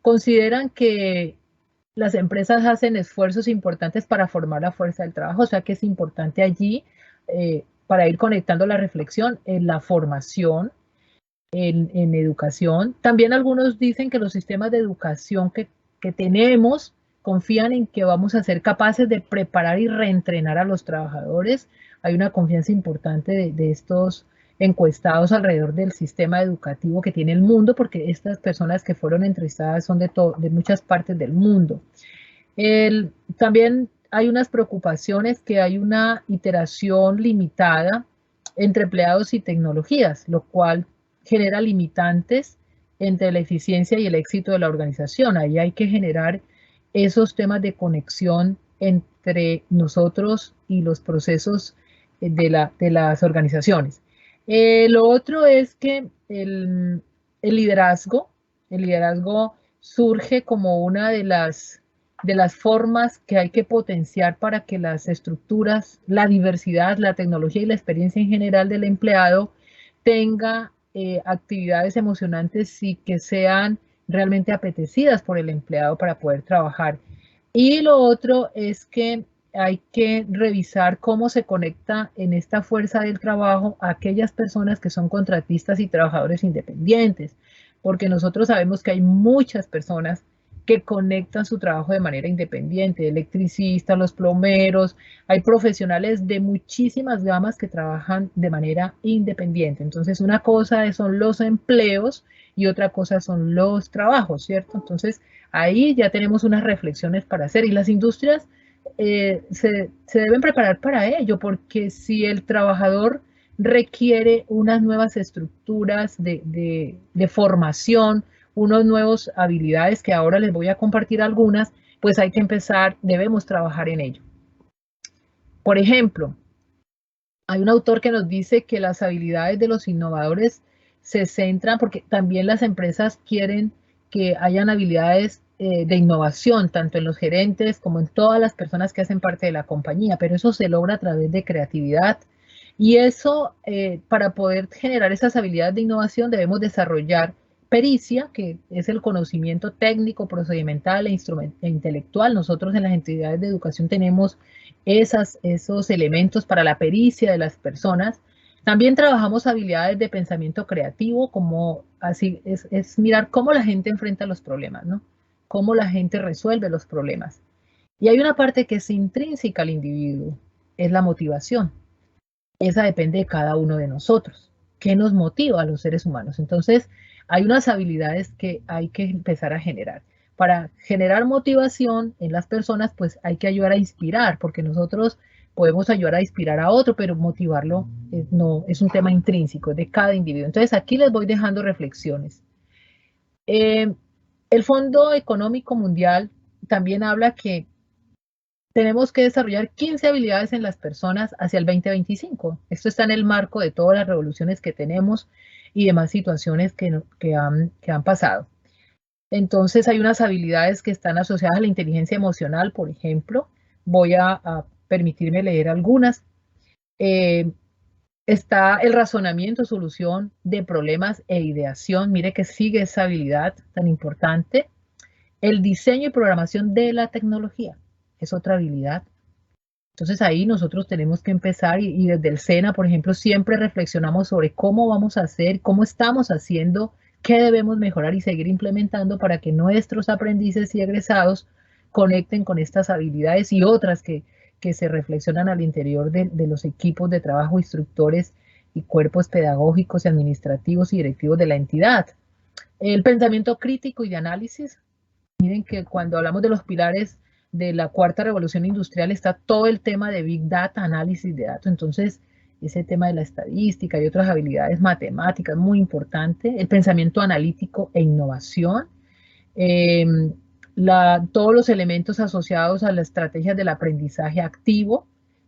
Consideran que las empresas hacen esfuerzos importantes para formar la fuerza del trabajo, o sea que es importante allí, para ir conectando la reflexión, en la formación, en educación. También algunos dicen que los sistemas de educación que tenemos confían en que vamos a ser capaces de preparar y reentrenar a los trabajadores. Hay una confianza importante de estos encuestados alrededor del sistema educativo que tiene el mundo, porque estas personas que fueron entrevistadas son de muchas partes del mundo. También hay unas preocupaciones que hay una iteración limitada entre empleados y tecnologías, lo cual genera limitantes entre la eficiencia y el éxito de la organización. Ahí hay que generar esos temas de conexión entre nosotros y los procesos de las organizaciones. Lo otro es que el liderazgo surge como una de las formas que hay que potenciar para que las estructuras, la diversidad, la tecnología y la experiencia en general del empleado tenga actividades emocionantes y que sean realmente apetecidas por el empleado para poder trabajar. Y lo otro es que hay que revisar cómo se conecta en esta fuerza del trabajo a aquellas personas que son contratistas y trabajadores independientes, porque nosotros sabemos que hay muchas personas que conectan su trabajo de manera independiente, electricistas, los plomeros, hay profesionales de muchísimas gamas que trabajan de manera independiente. Entonces, una cosa son los empleos y otra cosa son los trabajos, ¿cierto? Entonces, ahí ya tenemos unas reflexiones para hacer y las industrias se deben preparar para ello, porque si el trabajador requiere unas nuevas estructuras de formación, unas nuevas habilidades que ahora les voy a compartir algunas, pues hay que empezar, debemos trabajar en ello. Por ejemplo, hay un autor que nos dice que las habilidades de los innovadores se centran, porque también las empresas quieren que hayan habilidades de innovación, tanto en los gerentes como en todas las personas que hacen parte de la compañía, pero eso se logra a través de creatividad. Y eso, para poder generar esas habilidades de innovación, debemos desarrollar pericia, que es el conocimiento técnico, procedimental e intelectual. Nosotros en las entidades de educación tenemos esos elementos para la pericia de las personas. También trabajamos habilidades de pensamiento creativo, como así es mirar cómo la gente enfrenta los problemas, ¿no? Cómo la gente resuelve los problemas. Y hay una parte que es intrínseca al individuo, es la motivación. Esa depende de cada uno de nosotros. ¿Qué nos motiva a los seres humanos? Entonces, hay unas habilidades que hay que empezar a generar. Para generar motivación en las personas, pues hay que ayudar a inspirar, porque nosotros podemos ayudar a inspirar a otro, pero motivarlo no es un tema intrínseco de cada individuo. Entonces, aquí les voy dejando reflexiones. El Fondo Económico Mundial también habla que tenemos que desarrollar 15 habilidades en las personas hacia el 2025. Esto está en el marco de todas las revoluciones que tenemos y demás situaciones que han pasado. Entonces hay unas habilidades que están asociadas a la inteligencia emocional, por ejemplo. Voy a permitirme leer algunas. Está el razonamiento, solución de problemas e ideación. Mire que sigue esa habilidad tan importante. El diseño y programación de la tecnología. es otra habilidad. Entonces ahí nosotros tenemos que empezar y desde el SENA, por ejemplo, siempre reflexionamos sobre cómo vamos a hacer, cómo estamos haciendo, qué debemos mejorar y seguir implementando para que nuestros aprendices y egresados conecten con estas habilidades y otras que se reflexionan al interior de los equipos de trabajo, instructores y cuerpos pedagógicos y administrativos y directivos de la entidad. El pensamiento crítico y de análisis. Miren que cuando hablamos de los pilares de la cuarta revolución industrial está todo el tema de Big Data, análisis de datos. Entonces, ese tema de la estadística y otras habilidades matemáticas, muy importante. El pensamiento analítico e innovación. Todos los elementos asociados a las estrategias del aprendizaje activo.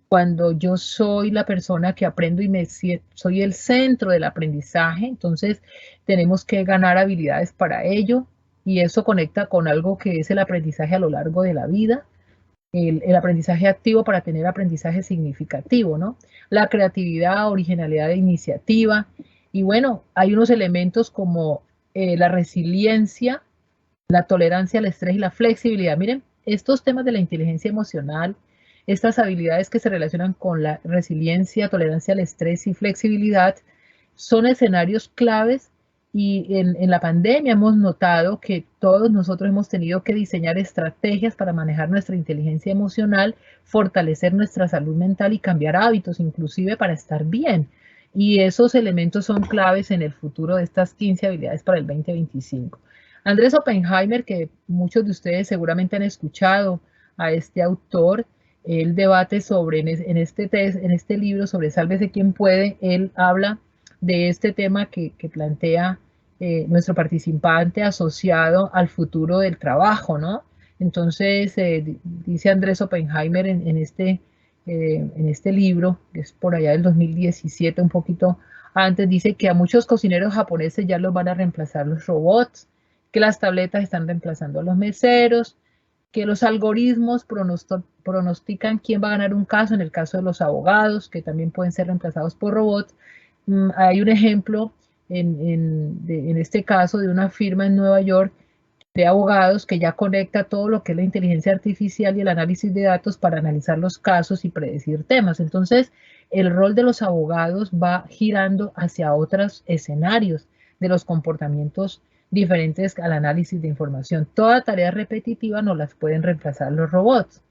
Cuando yo soy la persona que aprendo y soy el centro del aprendizaje, entonces tenemos que ganar habilidades para ello. Y eso conecta con algo que es el aprendizaje a lo largo de la vida, el aprendizaje activo para tener aprendizaje significativo, ¿no? La creatividad, originalidad e iniciativa. Y bueno, hay unos elementos como la resiliencia, la tolerancia al estrés y la flexibilidad. Miren, estos temas de la inteligencia emocional, estas habilidades que se relacionan con la resiliencia, tolerancia al estrés y flexibilidad, son escenarios claves. Y en la pandemia hemos notado que todos nosotros hemos tenido que diseñar estrategias para manejar nuestra inteligencia emocional, fortalecer nuestra salud mental y cambiar hábitos, inclusive para estar bien. Y esos elementos son claves en el futuro de estas 15 habilidades para el 2025. Andrés Oppenheimer, que muchos de ustedes seguramente han escuchado a este autor, él debate sobre, en este libro sobre Sálvese quien puede, él habla de este tema que plantea nuestro participante asociado al futuro del trabajo, ¿no? Entonces, dice Andrés Oppenheimer en este libro, que es por allá del 2017, un poquito antes, dice que a muchos cocineros japoneses ya los van a reemplazar los robots, que las tabletas están reemplazando a los meseros, que los algoritmos pronostican quién va a ganar un caso en el caso de los abogados, que también pueden ser reemplazados por robots. Hay un ejemplo en este caso de una firma en Nueva York de abogados que ya conecta todo lo que es la inteligencia artificial y el análisis de datos para analizar los casos y predecir temas. Entonces, el rol de los abogados va girando hacia otros escenarios de los comportamientos diferentes al análisis de información. Toda tarea repetitiva no las pueden reemplazar los robots.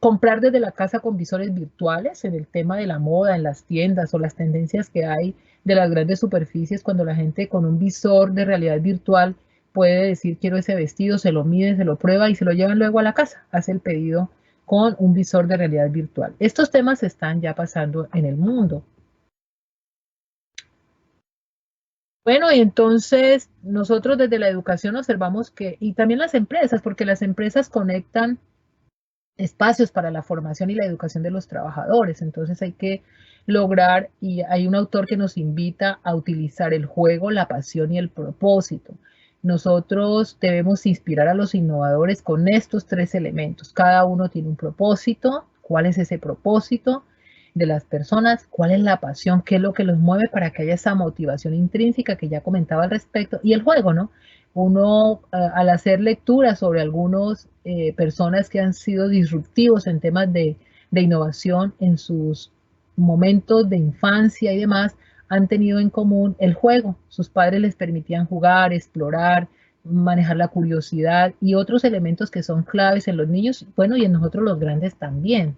Comprar desde la casa con visores virtuales en el tema de la moda, en las tiendas o las tendencias que hay de las grandes superficies, cuando la gente con un visor de realidad virtual puede decir quiero ese vestido, se lo mide, se lo prueba y se lo llevan luego a la casa, hace el pedido con un visor de realidad virtual. Estos temas están ya pasando en el mundo. Bueno, y entonces nosotros desde la educación observamos que, y también las empresas, porque las empresas conectan espacios para la formación y la educación de los trabajadores. Entonces hay que lograr, y hay un autor que nos invita a utilizar el juego, la pasión y el propósito. Nosotros debemos inspirar a los innovadores con estos tres elementos. Cada uno tiene un propósito. ¿Cuál es ese propósito de las personas? ¿Cuál es la pasión? ¿Qué es lo que los mueve para que haya esa motivación intrínseca que ya comentaba al respecto? Y el juego, ¿no? Uno, al hacer lecturas sobre algunas personas que han sido disruptivos en temas de innovación en sus momentos de infancia y demás, han tenido en común el juego. Sus padres les permitían jugar, explorar, manejar la curiosidad y otros elementos que son claves en los niños, bueno, y en nosotros los grandes también.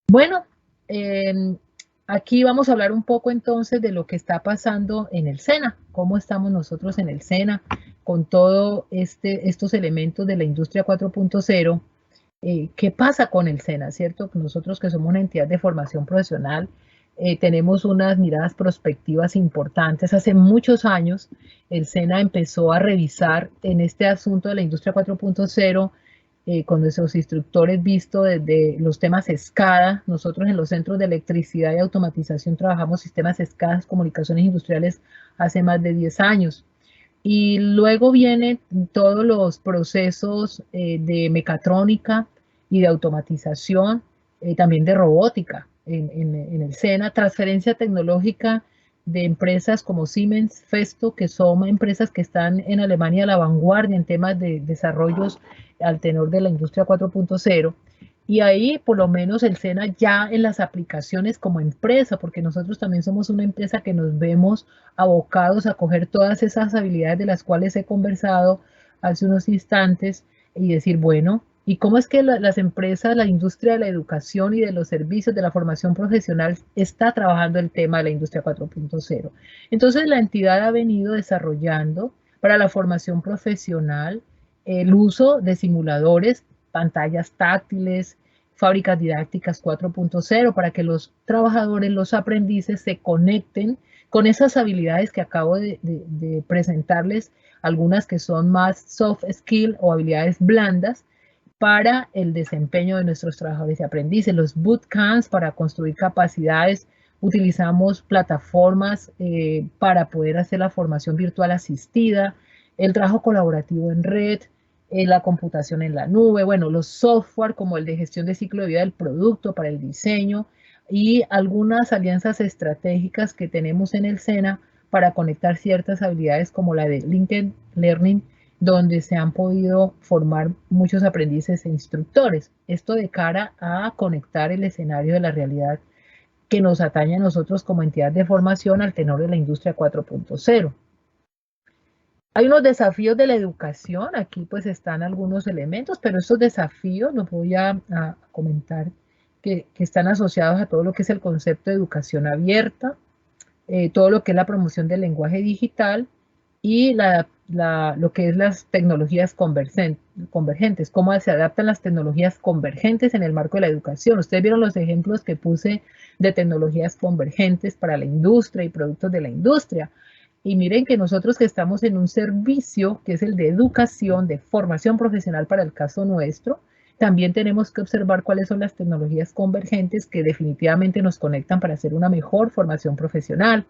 Bueno, aquí vamos a hablar un poco entonces de lo que está pasando en el SENA, cómo estamos nosotros en el SENA con todos estos elementos de la industria 4.0. ¿Qué pasa con el SENA, cierto? Nosotros que somos una entidad de formación profesional, tenemos unas miradas prospectivas importantes. Hace muchos años el SENA empezó a revisar en este asunto de la industria 4.0 con nuestros instructores visto desde los temas SCADA. Nosotros en los centros de electricidad y automatización trabajamos sistemas SCADA, comunicaciones industriales, hace más de 10 años. Y luego vienen todos los procesos de mecatrónica y de automatización, también de robótica en el SENA, transferencia tecnológica de empresas como Siemens, Festo, que son empresas que están en Alemania a la vanguardia en temas de desarrollos al tenor de la industria 4.0. Y ahí, por lo menos, el SENA ya en las aplicaciones como empresa, porque nosotros también somos una empresa que nos vemos abocados a coger todas esas habilidades de las cuales he conversado hace unos instantes y decir, bueno, ¿y cómo es que las empresas, la industria de la educación y de los servicios de la formación profesional está trabajando el tema de la industria 4.0? Entonces, la entidad ha venido desarrollando para la formación profesional el uso de simuladores, pantallas táctiles, fábricas didácticas 4.0 para que los trabajadores, los aprendices se conecten con esas habilidades que acabo de presentarles, algunas que son más soft skill o habilidades blandas para el desempeño de nuestros trabajadores y aprendices. Los bootcamps para construir capacidades, utilizamos plataformas para poder hacer la formación virtual asistida, el trabajo colaborativo en red, la computación en la nube, bueno, los software como el de gestión de ciclo de vida del producto para el diseño y algunas alianzas estratégicas que tenemos en el SENA para conectar ciertas habilidades como la de LinkedIn Learning, donde se han podido formar muchos aprendices e instructores. Esto de cara a conectar el escenario de la realidad que nos atañe a nosotros como entidad de formación al tenor de la industria 4.0. Hay unos desafíos de la educación, aquí pues están algunos elementos, pero estos desafíos los voy a comentar que están asociados a todo lo que es el concepto de educación abierta, todo lo que es la promoción del lenguaje digital y lo que es las tecnologías convergentes, cómo se adaptan las tecnologías convergentes en el marco de la educación. Ustedes vieron los ejemplos que puse de tecnologías convergentes para la industria y productos de la industria. Y miren que nosotros que estamos en un servicio que es el de educación, de formación profesional para el caso nuestro, también tenemos que observar cuáles son las tecnologías convergentes que definitivamente nos conectan para hacer una mejor formación profesional.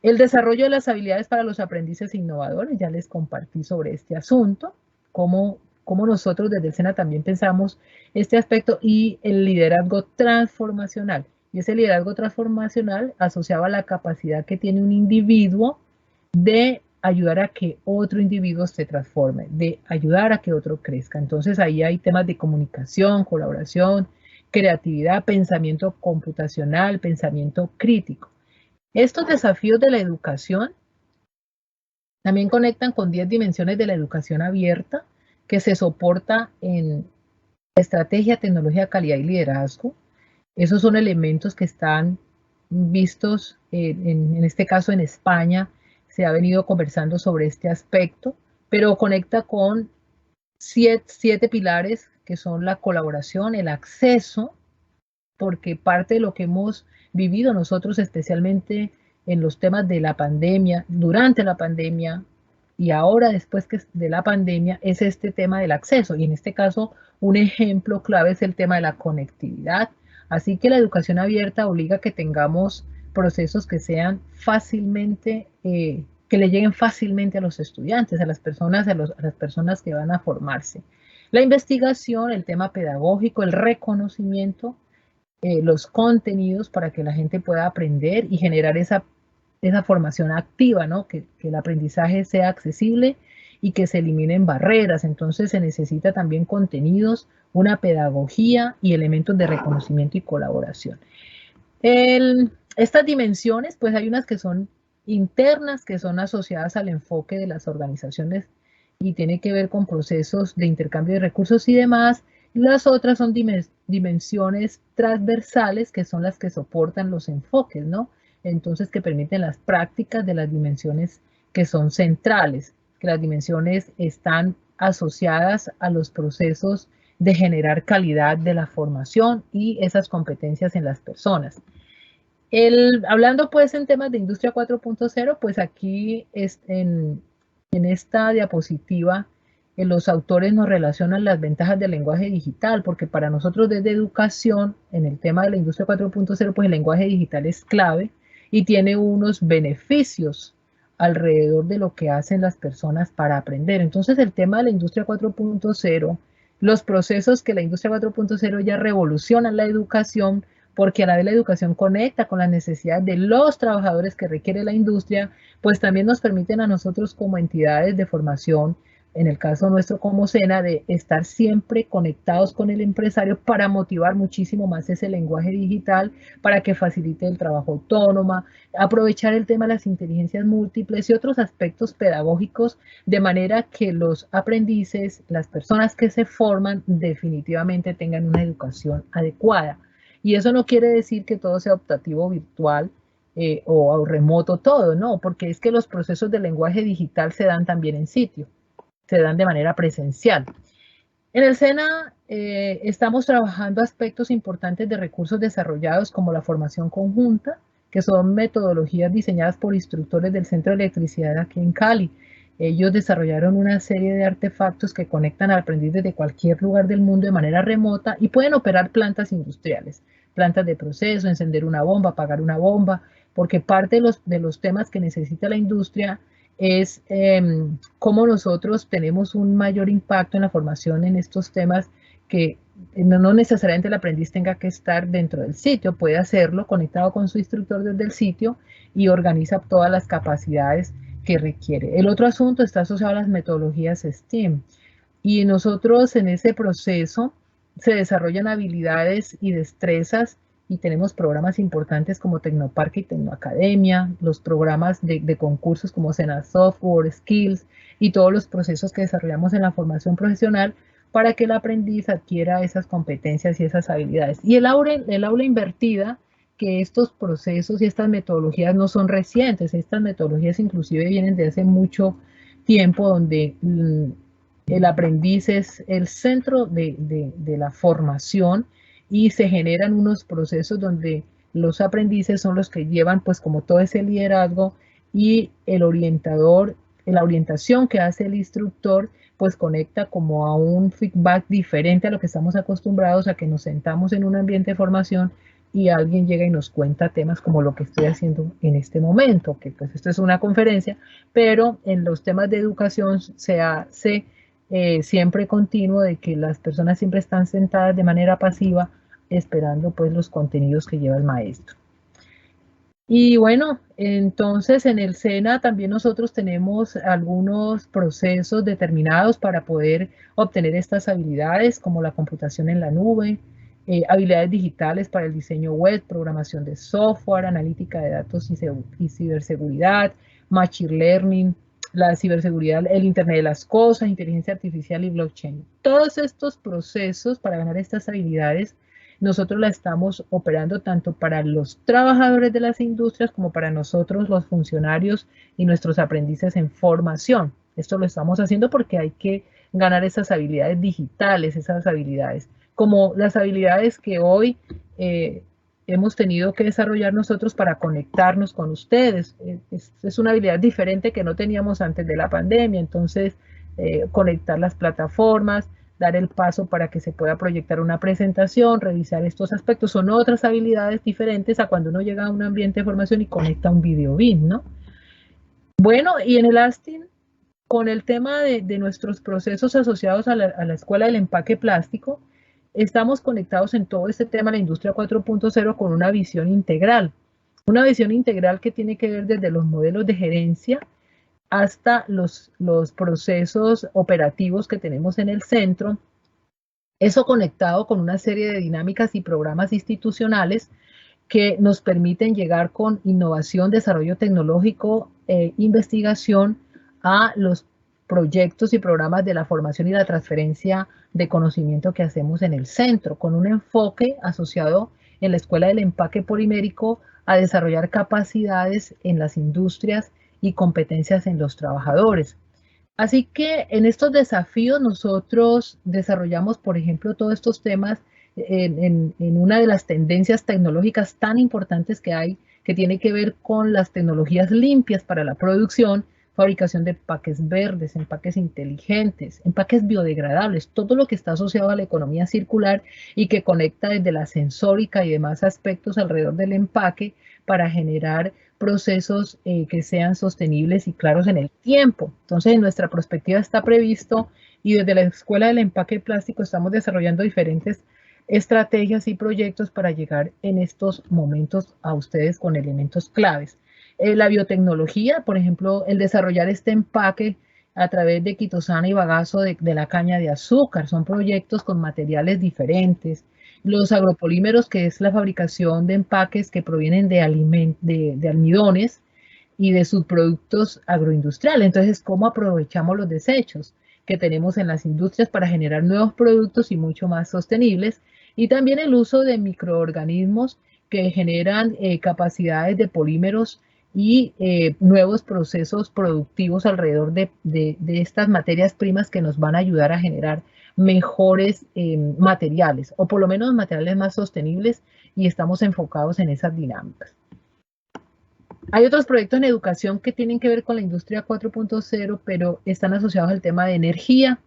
El desarrollo de las habilidades para los aprendices innovadores, ya les compartí sobre este asunto, cómo nosotros desde el SENA también pensamos este aspecto, y el liderazgo transformacional. Y ese liderazgo transformacional asociado a la capacidad que tiene un individuo de ayudar a que otro individuo se transforme, de ayudar a que otro crezca. Entonces ahí hay temas de comunicación, colaboración, creatividad, pensamiento computacional, pensamiento crítico. Estos desafíos de la educación también conectan con 10 dimensiones de la educación abierta que se soporta en estrategia, tecnología, calidad y liderazgo. Esos son elementos que están vistos, en este caso en España, se ha venido conversando sobre este aspecto, pero conecta con siete pilares que son la colaboración, el acceso, porque parte de lo que hemos vivido nosotros, especialmente en los temas de la pandemia, durante la pandemia y ahora después de la pandemia, es este tema del acceso. Y en este caso, un ejemplo clave es el tema de la conectividad. Así que la educación abierta obliga a que tengamos procesos que sean fácilmente, que le lleguen fácilmente a los estudiantes, a las personas que van a formarse. La investigación, el tema pedagógico, el reconocimiento, los contenidos para que la gente pueda aprender y generar esa formación activa, ¿no? Que el aprendizaje sea accesible y que se eliminen barreras. Entonces se necesita también contenidos, una pedagogía y elementos de reconocimiento y colaboración. Estas dimensiones, pues hay unas que son internas, que son asociadas al enfoque de las organizaciones y tiene que ver con procesos de intercambio de recursos y demás. Las otras son dimensiones transversales, que son las que soportan los enfoques, ¿no? Entonces, que permiten las prácticas de las dimensiones que son centrales, que las dimensiones están asociadas a los procesos de generar calidad de la formación y esas competencias en las personas. Hablando pues en temas de industria 4.0, pues aquí en esta diapositiva los autores nos relacionan las ventajas del lenguaje digital, porque para nosotros desde educación, en el tema de la industria 4.0, pues el lenguaje digital es clave y tiene unos beneficios alrededor de lo que hacen las personas para aprender. Entonces el tema de la industria 4.0, los procesos que la industria 4.0 ya revolucionan la educación, porque a la vez la educación conecta con las necesidades de los trabajadores que requiere la industria, pues también nos permiten a nosotros como entidades de formación, en el caso nuestro como SENA, de estar siempre conectados con el empresario para motivar muchísimo más ese lenguaje digital, para que facilite el trabajo autónomo, aprovechar el tema de las inteligencias múltiples y otros aspectos pedagógicos, de manera que los aprendices, las personas que se forman, definitivamente tengan una educación adecuada. Y eso no quiere decir que todo sea optativo virtual o remoto todo, no, porque es que los procesos de lenguaje digital se dan también en sitio, se dan de manera presencial. En el SENA estamos trabajando aspectos importantes de recursos desarrollados como la formación conjunta, que son metodologías diseñadas por instructores del Centro de Electricidad aquí en Cali. Ellos desarrollaron una serie de artefactos que conectan al aprendiz desde cualquier lugar del mundo de manera remota y pueden operar plantas industriales, plantas de proceso, encender una bomba, apagar una bomba, porque parte de los temas que necesita la industria es cómo nosotros tenemos un mayor impacto en la formación en estos temas que no necesariamente el aprendiz tenga que estar dentro del sitio, puede hacerlo conectado con su instructor desde el sitio y organiza todas las capacidades que requiere. El otro asunto está asociado a las metodologías STEAM y nosotros en ese proceso se desarrollan habilidades y destrezas y tenemos programas importantes como Tecnoparque y Tecnoacademia, los programas de concursos como SENA Software, Skills y todos los procesos que desarrollamos en la formación profesional para que el aprendiz adquiera esas competencias y esas habilidades. Y el aula invertida, que estos procesos y estas metodologías no son recientes, estas metodologías inclusive vienen de hace mucho tiempo, donde el aprendiz es el centro de la formación y se generan unos procesos donde los aprendices son los que llevan pues como todo ese liderazgo y el orientador, la orientación que hace el instructor pues conecta como a un feedback diferente a lo que estamos acostumbrados, a que nos sentamos en un ambiente de formación y alguien llega y nos cuenta temas como lo que estoy haciendo en este momento, que pues esto es una conferencia, pero en los temas de educación se hace siempre continuo de que las personas siempre están sentadas de manera pasiva esperando pues los contenidos que lleva el maestro. Y bueno, entonces en el SENA también nosotros tenemos algunos procesos determinados para poder obtener estas habilidades, como la computación en la nube, habilidades digitales para el diseño web, programación de software, analítica de datos y ciberseguridad, machine learning, la ciberseguridad, el Internet de las cosas, inteligencia artificial y blockchain. Todos estos procesos para ganar estas habilidades nosotros la estamos operando tanto para los trabajadores de las industrias como para nosotros los funcionarios y nuestros aprendices en formación. Esto lo estamos haciendo porque hay que ganar esas habilidades digitales, esas habilidades, como las habilidades que hoy hemos tenido que desarrollar nosotros para conectarnos con ustedes. Es una habilidad diferente que no teníamos antes de la pandemia, entonces conectar las plataformas, dar el paso para que se pueda proyectar una presentación, revisar estos aspectos, son otras habilidades diferentes a cuando uno llega a un ambiente de formación y conecta un video BIM, ¿no? Bueno, y en el ASTIN, con el tema de nuestros procesos asociados a la Escuela del Empaque Plástico, estamos conectados en todo este tema de la industria 4.0 con una visión integral que tiene que ver desde los modelos de gerencia hasta los procesos operativos que tenemos en el centro, eso conectado con una serie de dinámicas y programas institucionales que nos permiten llegar con innovación, desarrollo tecnológico, investigación a los proyectos y programas de la formación y la transferencia de conocimiento que hacemos en el centro, con un enfoque asociado en la Escuela del Empaque Polimérico a desarrollar capacidades en las industrias y competencias en los trabajadores. Así que en estos desafíos nosotros desarrollamos, por ejemplo, todos estos temas en una de las tendencias tecnológicas tan importantes que hay, que tiene que ver con las tecnologías limpias para la producción, fabricación de empaques verdes, empaques inteligentes, empaques biodegradables, todo lo que está asociado a la economía circular y que conecta desde la sensórica y demás aspectos alrededor del empaque para generar procesos que sean sostenibles y claros en el tiempo. Entonces, en nuestra perspectiva está previsto y desde la Escuela del Empaque Plástico estamos desarrollando diferentes estrategias y proyectos para llegar en estos momentos a ustedes con elementos claves. La biotecnología, por ejemplo, el desarrollar este empaque a través de quitosana y bagazo de la caña de azúcar, son proyectos con materiales diferentes. Los agropolímeros, que es la fabricación de empaques que provienen de almidones y de subproductos agroindustriales. Entonces, ¿cómo aprovechamos los desechos que tenemos en las industrias para generar nuevos productos y mucho más sostenibles? Y también el uso de microorganismos que generan capacidades de polímeros y nuevos procesos productivos alrededor de estas materias primas que nos van a ayudar a generar mejores materiales, o por lo menos materiales más sostenibles, y estamos enfocados en esas dinámicas. Hay otros proyectos en educación que tienen que ver con la industria 4.0, pero están asociados al tema de energía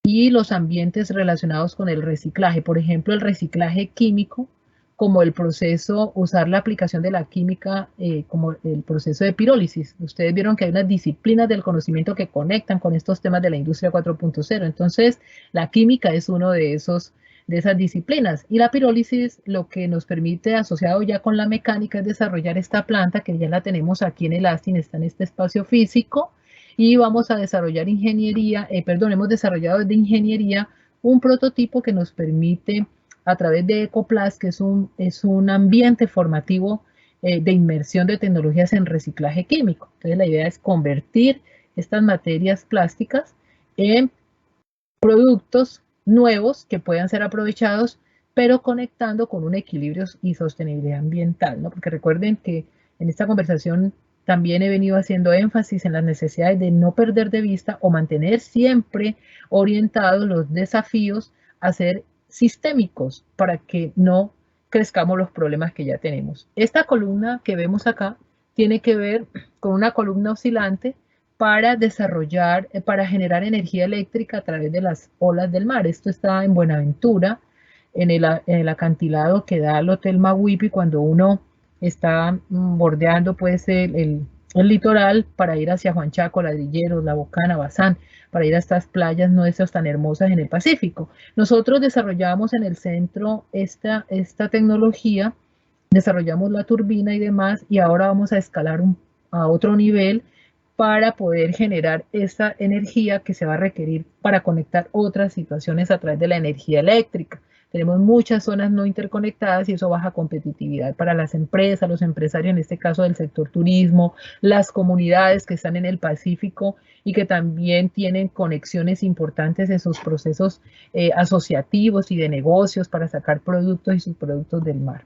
y los ambientes relacionados con el reciclaje. Por ejemplo, el reciclaje químico, como el proceso, usar la aplicación de la química como el proceso de pirólisis. Ustedes vieron que hay unas disciplinas del conocimiento que conectan con estos temas de la industria 4.0. Entonces, la química es uno de esas disciplinas. Y la pirólisis lo que nos permite, asociado ya con la mecánica, es desarrollar esta planta que ya la tenemos aquí en el Astin, está en este espacio físico, y vamos a desarrollar hemos desarrollado desde ingeniería un prototipo que nos permite, a través de Ecoplast, que es un ambiente formativo de inmersión de tecnologías en reciclaje químico. Entonces la idea es convertir estas materias plásticas en productos nuevos que puedan ser aprovechados, pero conectando con un equilibrio y sostenibilidad ambiental, ¿no? Porque recuerden que en esta conversación también he venido haciendo énfasis en las necesidades de no perder de vista o mantener siempre orientados los desafíos a ser sistémicos para que no crezcamos los problemas que ya tenemos. Esta columna que vemos acá tiene que ver con una columna oscilante para generar energía eléctrica a través de las olas del mar. Esto está en Buenaventura, en el acantilado que da al Hotel Maguipi cuando uno está bordeando pues el litoral para ir hacia Juan Chaco, Ladrilleros, La Bocana, Bazán, para ir a estas playas nuestras tan hermosas en el Pacífico. Nosotros desarrollamos en el centro esta tecnología, desarrollamos la turbina y demás, y ahora vamos a escalar a otro nivel para poder generar esa energía que se va a requerir para conectar otras situaciones a través de la energía eléctrica. Tenemos muchas zonas no interconectadas y eso baja competitividad para las empresas, los empresarios, en este caso del sector turismo, las comunidades que están en el Pacífico y que también tienen conexiones importantes en sus procesos asociativos y de negocios para sacar productos y subproductos del mar.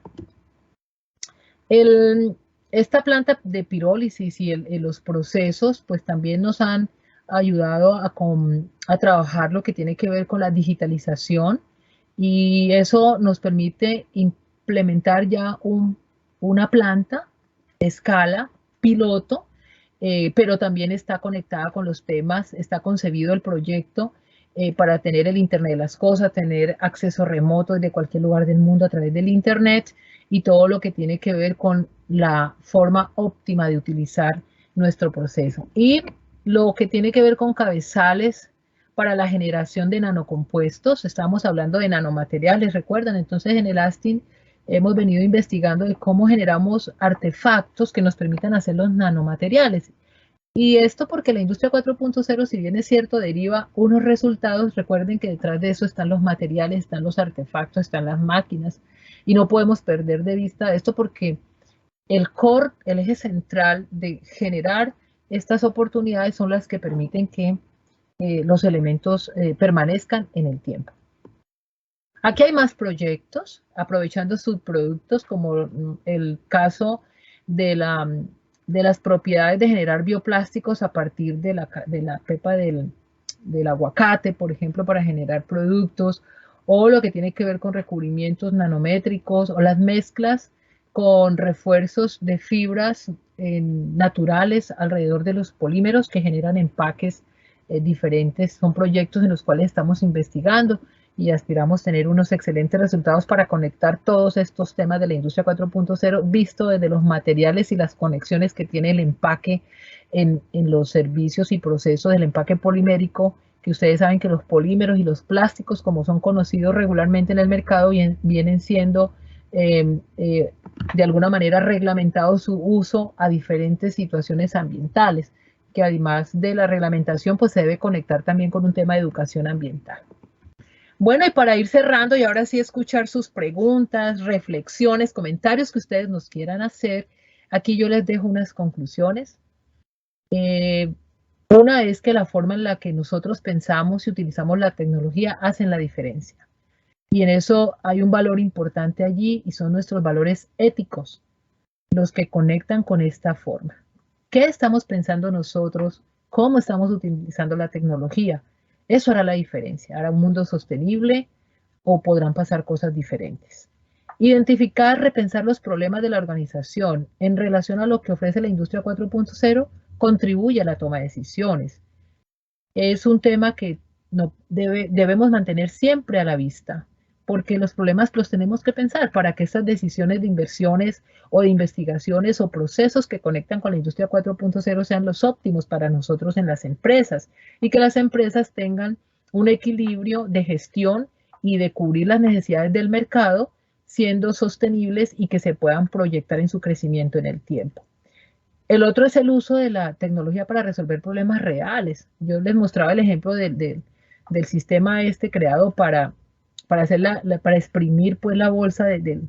Esta planta de pirólisis y los procesos pues también nos han ayudado a trabajar lo que tiene que ver con la digitalización, y eso nos permite implementar ya una planta de escala piloto, pero también está conectada con los temas, está concebido el proyecto para tener el Internet de las cosas, tener acceso remoto desde cualquier lugar del mundo a través del Internet y todo lo que tiene que ver con la forma óptima de utilizar nuestro proceso. Y lo que tiene que ver con cabezales para la generación de nanocompuestos, estamos hablando de nanomateriales, ¿recuerdan? Entonces en el Astin hemos venido investigando de cómo generamos artefactos que nos permitan hacer los nanomateriales. Y esto porque la industria 4.0, si bien es cierto, deriva unos resultados, recuerden que detrás de eso están los materiales, están los artefactos, están las máquinas, y no podemos perder de vista esto porque el core, el eje central de generar estas oportunidades son las que permiten que los elementos permanezcan en el tiempo. Aquí hay más proyectos, aprovechando subproductos, como el caso de las propiedades de generar bioplásticos a partir de la pepa del aguacate, por ejemplo, para generar productos, o lo que tiene que ver con recubrimientos nanométricos, o las mezclas con refuerzos de fibras naturales alrededor de los polímeros que generan empaques diferentes. Son proyectos en los cuales estamos investigando y aspiramos a tener unos excelentes resultados para conectar todos estos temas de la industria 4.0 visto desde los materiales y las conexiones que tiene el empaque en los servicios y procesos del empaque polimérico que ustedes saben que los polímeros y los plásticos, como son conocidos regularmente en el mercado, vienen siendo de alguna manera reglamentado su uso a diferentes situaciones ambientales, que además de la reglamentación, pues se debe conectar también con un tema de educación ambiental. Bueno, y para ir cerrando y ahora sí escuchar sus preguntas, reflexiones, comentarios que ustedes nos quieran hacer, aquí yo les dejo unas conclusiones. Una es que la forma en la que nosotros pensamos y utilizamos la tecnología hacen la diferencia. Y en eso hay un valor importante allí y son nuestros valores éticos los que conectan con esta forma. ¿Qué estamos pensando nosotros? ¿Cómo estamos utilizando la tecnología? Eso hará la diferencia. ¿Hará un mundo sostenible o podrán pasar cosas diferentes? Identificar, repensar los problemas de la organización en relación a lo que ofrece la industria 4.0 contribuye a la toma de decisiones. Es un tema que debemos mantener siempre a la vista, porque los problemas los tenemos que pensar para que estas decisiones de inversiones o de investigaciones o procesos que conectan con la industria 4.0 sean los óptimos para nosotros en las empresas y que las empresas tengan un equilibrio de gestión y de cubrir las necesidades del mercado siendo sostenibles y que se puedan proyectar en su crecimiento en el tiempo. El otro es el uso de la tecnología para resolver problemas reales. Yo les mostraba el ejemplo del sistema creado para para exprimir pues la bolsa de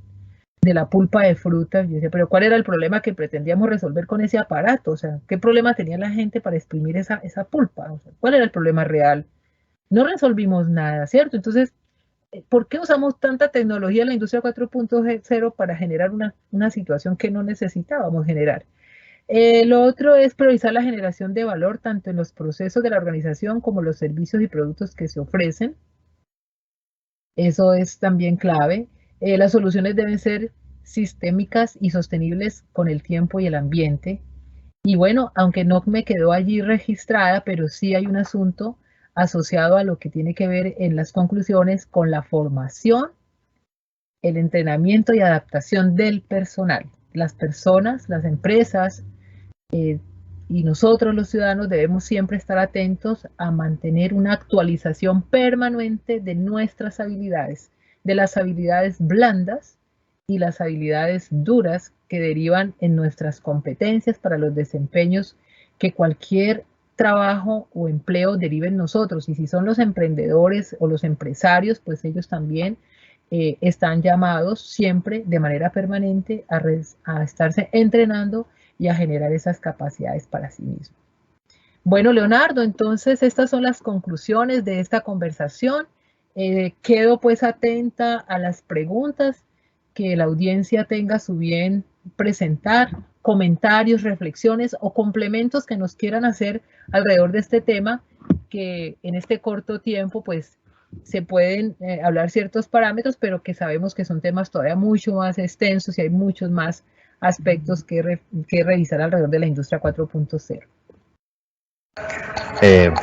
la pulpa de fruta. Yo decía, pero ¿cuál era el problema que pretendíamos resolver con ese aparato? O sea, ¿qué problema tenía la gente para exprimir esa pulpa? O sea, ¿cuál era el problema real? No resolvimos nada, ¿cierto? Entonces, ¿por qué usamos tanta tecnología en la industria 4.0 para generar una situación que no necesitábamos generar? Lo otro es priorizar la generación de valor tanto en los procesos de la organización como los servicios y productos que se ofrecen. Eso es también clave. Las soluciones deben ser sistémicas y sostenibles con el tiempo y el ambiente. Y bueno, aunque no me quedó allí registrada, pero sí hay un asunto asociado a lo que tiene que ver en las conclusiones con la formación, el entrenamiento y adaptación del personal. Las personas, las empresas, y nosotros los ciudadanos debemos siempre estar atentos a mantener una actualización permanente de nuestras habilidades, de las habilidades blandas y las habilidades duras que derivan en nuestras competencias para los desempeños que cualquier trabajo o empleo derive en nosotros. Y si son los emprendedores o los empresarios, pues ellos también están llamados siempre de manera permanente a estarse entrenando y a generar esas capacidades para sí mismo. Bueno, Leonardo, entonces estas son las conclusiones de esta conversación. Quedo pues atenta a las preguntas que la audiencia tenga a su bien presentar, comentarios, reflexiones o complementos que nos quieran hacer alrededor de este tema, que en este corto tiempo pues se pueden hablar ciertos parámetros, pero que sabemos que son temas todavía mucho más extensos y hay muchos más aspectos que revisar alrededor de la industria 4.0.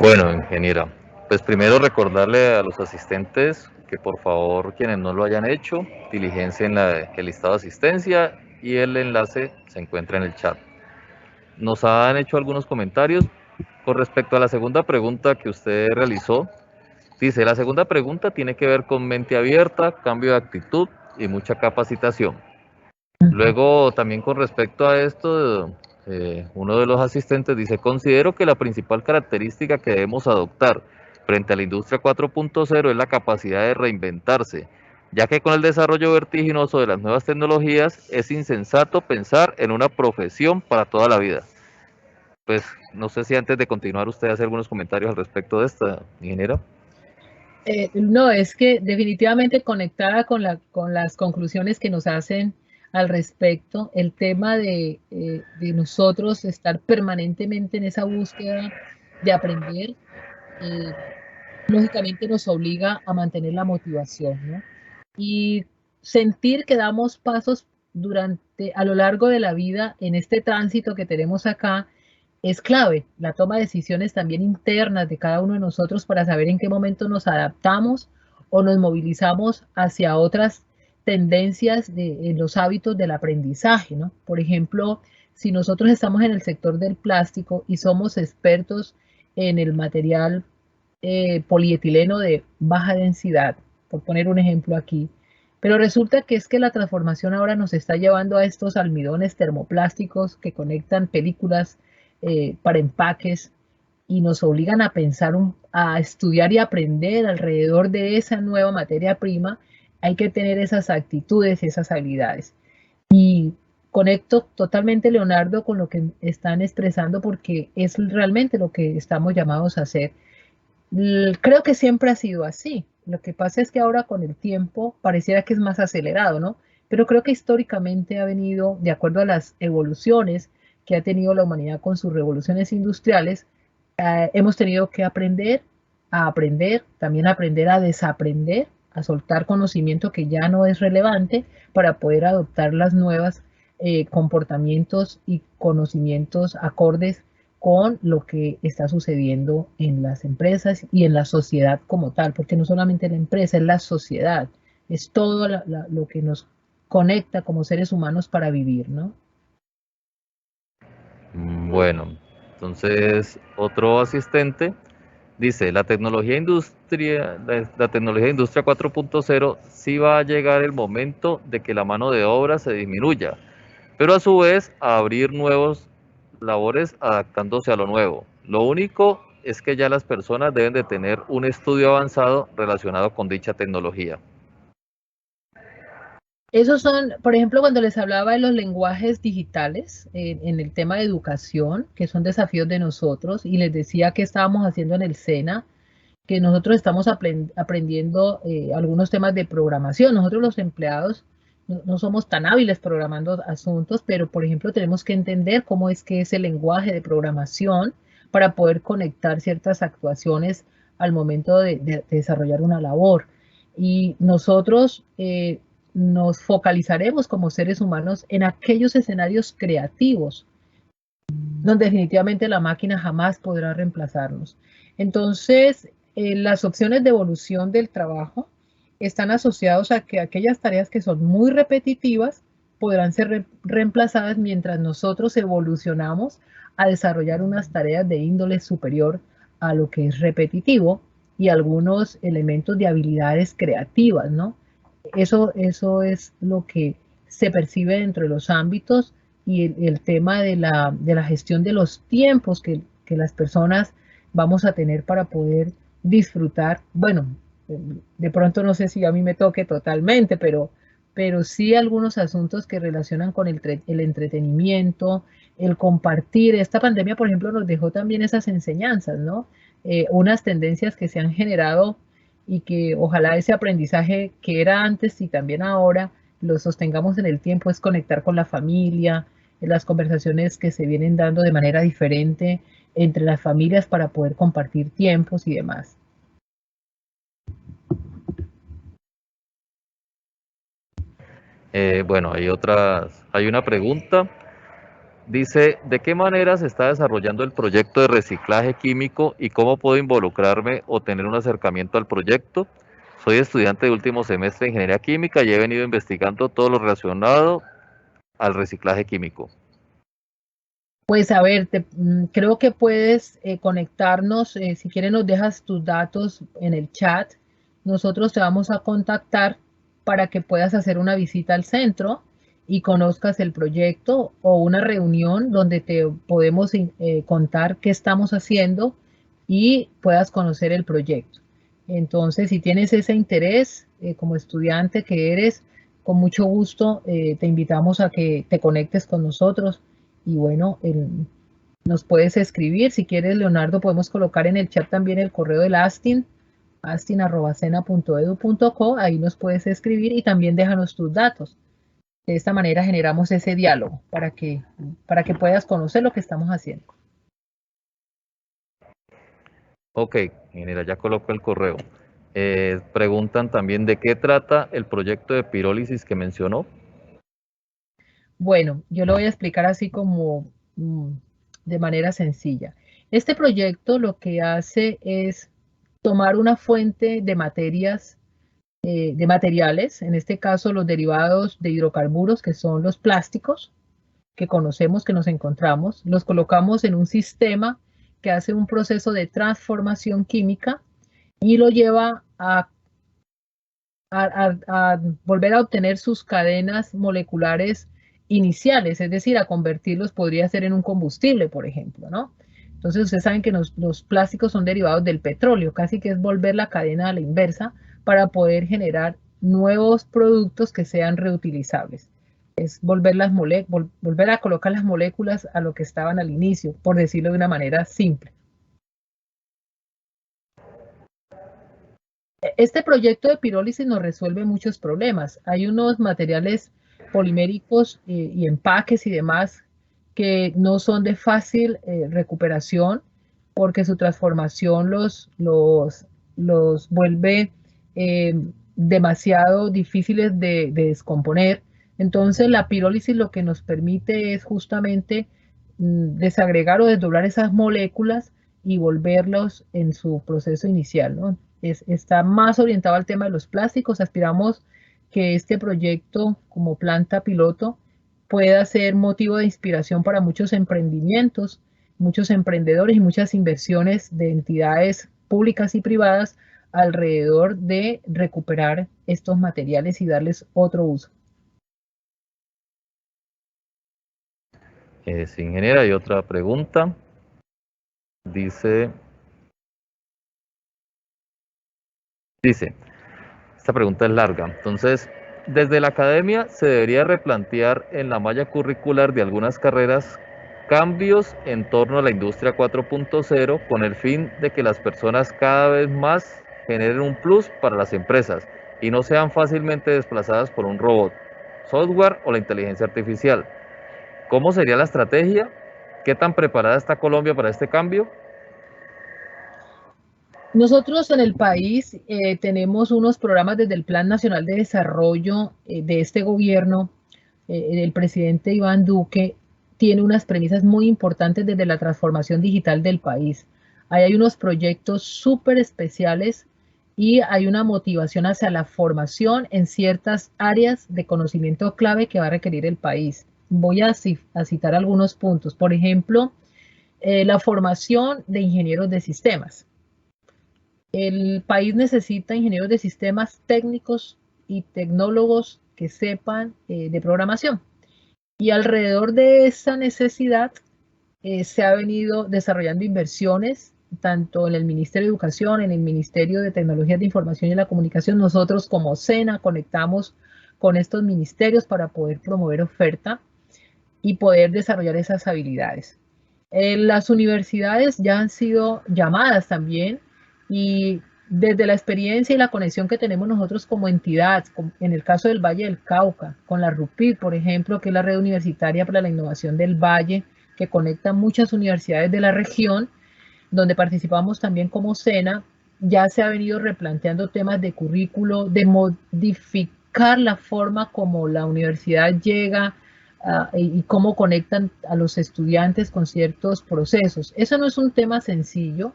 Bueno, ingeniera, pues primero recordarle a los asistentes que por favor, quienes no lo hayan hecho, diligencien el listado de asistencia y el enlace se encuentra en el chat. Nos han hecho algunos comentarios con respecto a la segunda pregunta que usted realizó. Dice, la segunda pregunta tiene que ver con mente abierta, cambio de actitud y mucha capacitación. Luego, también con respecto a esto, uno de los asistentes dice, considero que la principal característica que debemos adoptar frente a la industria 4.0 es la capacidad de reinventarse, ya que con el desarrollo vertiginoso de las nuevas tecnologías es insensato pensar en una profesión para toda la vida. Pues no sé si antes de continuar usted hace algunos comentarios al respecto de esta, ingeniera. No, es que definitivamente conectada con las conclusiones que nos hacen al respecto, el tema de nosotros estar permanentemente en esa búsqueda de aprender, lógicamente nos obliga a mantener la motivación, ¿no? Y sentir que damos pasos a lo largo de la vida en este tránsito que tenemos acá es clave. La toma de decisiones también internas de cada uno de nosotros para saber en qué momento nos adaptamos o nos movilizamos hacia otras tendencias en los hábitos del aprendizaje, ¿no? Por ejemplo, si nosotros estamos en el sector del plástico y somos expertos en el material polietileno de baja densidad, por poner un ejemplo aquí. Pero resulta que es que la transformación ahora nos está llevando a estos almidones termoplásticos que conectan películas para empaques y nos obligan a pensar, a estudiar y aprender alrededor de esa nueva materia prima. Hay que tener esas actitudes y esas habilidades. Y conecto totalmente, Leonardo, con lo que están expresando porque es realmente lo que estamos llamados a hacer. Creo que siempre ha sido así. Lo que pasa es que ahora con el tiempo pareciera que es más acelerado, ¿no? Pero creo que históricamente ha venido, de acuerdo a las evoluciones que ha tenido la humanidad con sus revoluciones industriales, hemos tenido que aprender a aprender, también aprender a desaprender, a soltar conocimiento que ya no es relevante para poder adoptar las nuevas comportamientos y conocimientos acordes con lo que está sucediendo en las empresas y en la sociedad como tal, porque no solamente la empresa, es la sociedad, es todo lo que nos conecta como seres humanos para vivir, ¿no? Bueno, entonces otro asistente dice, la tecnología industria 4.0 sí va a llegar el momento de que la mano de obra se disminuya, pero a su vez a abrir nuevos labores adaptándose a lo nuevo. Lo único es que ya las personas deben de tener un estudio avanzado relacionado con dicha tecnología. Esos son, por ejemplo, cuando les hablaba de los lenguajes digitales en el tema de educación, que son desafíos de nosotros, y les decía que estábamos haciendo en el SENA, que nosotros estamos aprendiendo algunos temas de programación. Nosotros los empleados no somos tan hábiles programando asuntos, pero por ejemplo tenemos que entender cómo es que es el lenguaje de programación para poder conectar ciertas actuaciones al momento de desarrollar una labor. Y nosotros nos focalizaremos como seres humanos en aquellos escenarios creativos donde definitivamente la máquina jamás podrá reemplazarnos. Entonces, las opciones de evolución del trabajo están asociados a que aquellas tareas que son muy repetitivas podrán ser reemplazadas mientras nosotros evolucionamos a desarrollar unas tareas de índole superior a lo que es repetitivo y algunos elementos de habilidades creativas, ¿no? Eso es lo que se percibe dentro de los ámbitos y el tema de la gestión de los tiempos que las personas vamos a tener para poder disfrutar. Bueno, de pronto no sé si a mí me toque totalmente, pero sí algunos asuntos que relacionan con el entretenimiento, el compartir. Esta pandemia, por ejemplo, nos dejó también esas enseñanzas, ¿no? Unas tendencias que se han generado y que ojalá ese aprendizaje que era antes y también ahora lo sostengamos en el tiempo, es conectar con la familia, las conversaciones que se vienen dando de manera diferente entre las familias para poder compartir tiempos y demás. Bueno, hay una pregunta. Dice, ¿de qué manera se está desarrollando el proyecto de reciclaje químico y cómo puedo involucrarme o tener un acercamiento al proyecto? Soy estudiante de último semestre de ingeniería química y he venido investigando todo lo relacionado al reciclaje químico. Pues a ver, creo que puedes conectarnos, si quieres nos dejas tus datos en el chat, nosotros te vamos a contactar para que puedas hacer una visita al centro y conozcas el proyecto o una reunión donde te podemos contar qué estamos haciendo y puedas conocer el proyecto. Entonces, si tienes ese interés como estudiante que eres, con mucho gusto te invitamos a que te conectes con nosotros. Y bueno, nos puedes escribir. Si quieres, Leonardo, podemos colocar en el chat también el correo del ASTIN, astin@sena.edu.co. Ahí nos puedes escribir y también déjanos tus datos. De esta manera generamos ese diálogo para que puedas conocer lo que estamos haciendo. Ok, ingeniera, ya coloco el correo. Preguntan también de qué trata el proyecto de pirólisis que mencionó. Bueno, yo lo voy a explicar así como de manera sencilla. Este proyecto lo que hace es tomar una fuente de materias, de materiales, en este caso los derivados de hidrocarburos, que son los plásticos que conocemos, que nos encontramos, los colocamos en un sistema que hace un proceso de transformación química y lo lleva a volver a obtener sus cadenas moleculares iniciales, es decir, a convertirlos podría ser en un combustible, por ejemplo, ¿no? Entonces ustedes saben que los plásticos son derivados del petróleo, casi que es volver la cadena a la inversa para poder generar nuevos productos que sean reutilizables. Es volver volver a colocar las moléculas a lo que estaban al inicio, por decirlo de una manera simple. Este proyecto de pirólisis nos resuelve muchos problemas. Hay unos materiales poliméricos y empaques y demás que no son de fácil recuperación porque su transformación los vuelve demasiado difíciles de descomponer. Entonces la pirólisis lo que nos permite es justamente desagregar o desdoblar esas moléculas y volverlos en su proceso inicial, ¿no? Está más orientado al tema de los plásticos. Aspiramos que este proyecto como planta piloto pueda ser motivo de inspiración para muchos emprendimientos, muchos emprendedores y muchas inversiones de entidades públicas y privadas alrededor de recuperar estos materiales y darles otro uso. Sí, ingeniera, hay otra pregunta. Dice, esta pregunta es larga. Entonces, desde la academia se debería replantear en la malla curricular de algunas carreras cambios en torno a la industria 4.0 con el fin de que las personas cada vez más generen un plus para las empresas y no sean fácilmente desplazadas por un robot, software o la inteligencia artificial. ¿Cómo sería la estrategia? ¿Qué tan preparada está Colombia para este cambio? Nosotros en el país tenemos unos programas desde el Plan Nacional de Desarrollo de este gobierno. El presidente Iván Duque tiene unas premisas muy importantes desde la transformación digital del país. Ahí hay unos proyectos súper especiales y hay una motivación hacia la formación en ciertas áreas de conocimiento clave que va a requerir el país. Voy a citar algunos puntos. Por ejemplo, la formación de ingenieros de sistemas. El país necesita ingenieros de sistemas técnicos y tecnólogos que sepan de programación. Y alrededor de esa necesidad se ha venido desarrollando inversiones, tanto en el Ministerio de Educación, en el Ministerio de Tecnologías de Información y la Comunicación. Nosotros como SENA conectamos con estos ministerios para poder promover oferta y poder desarrollar esas habilidades. Las universidades ya han sido llamadas también y desde la experiencia y la conexión que tenemos nosotros como entidad, en el caso del Valle del Cauca, con la RUPID, por ejemplo, que es la Red Universitaria para la Innovación del Valle, que conecta muchas universidades de la región, donde participamos también como SENA, ya se ha venido replanteando temas de currículo, de modificar la forma como la universidad llega y cómo conectan a los estudiantes con ciertos procesos. Eso no es un tema sencillo,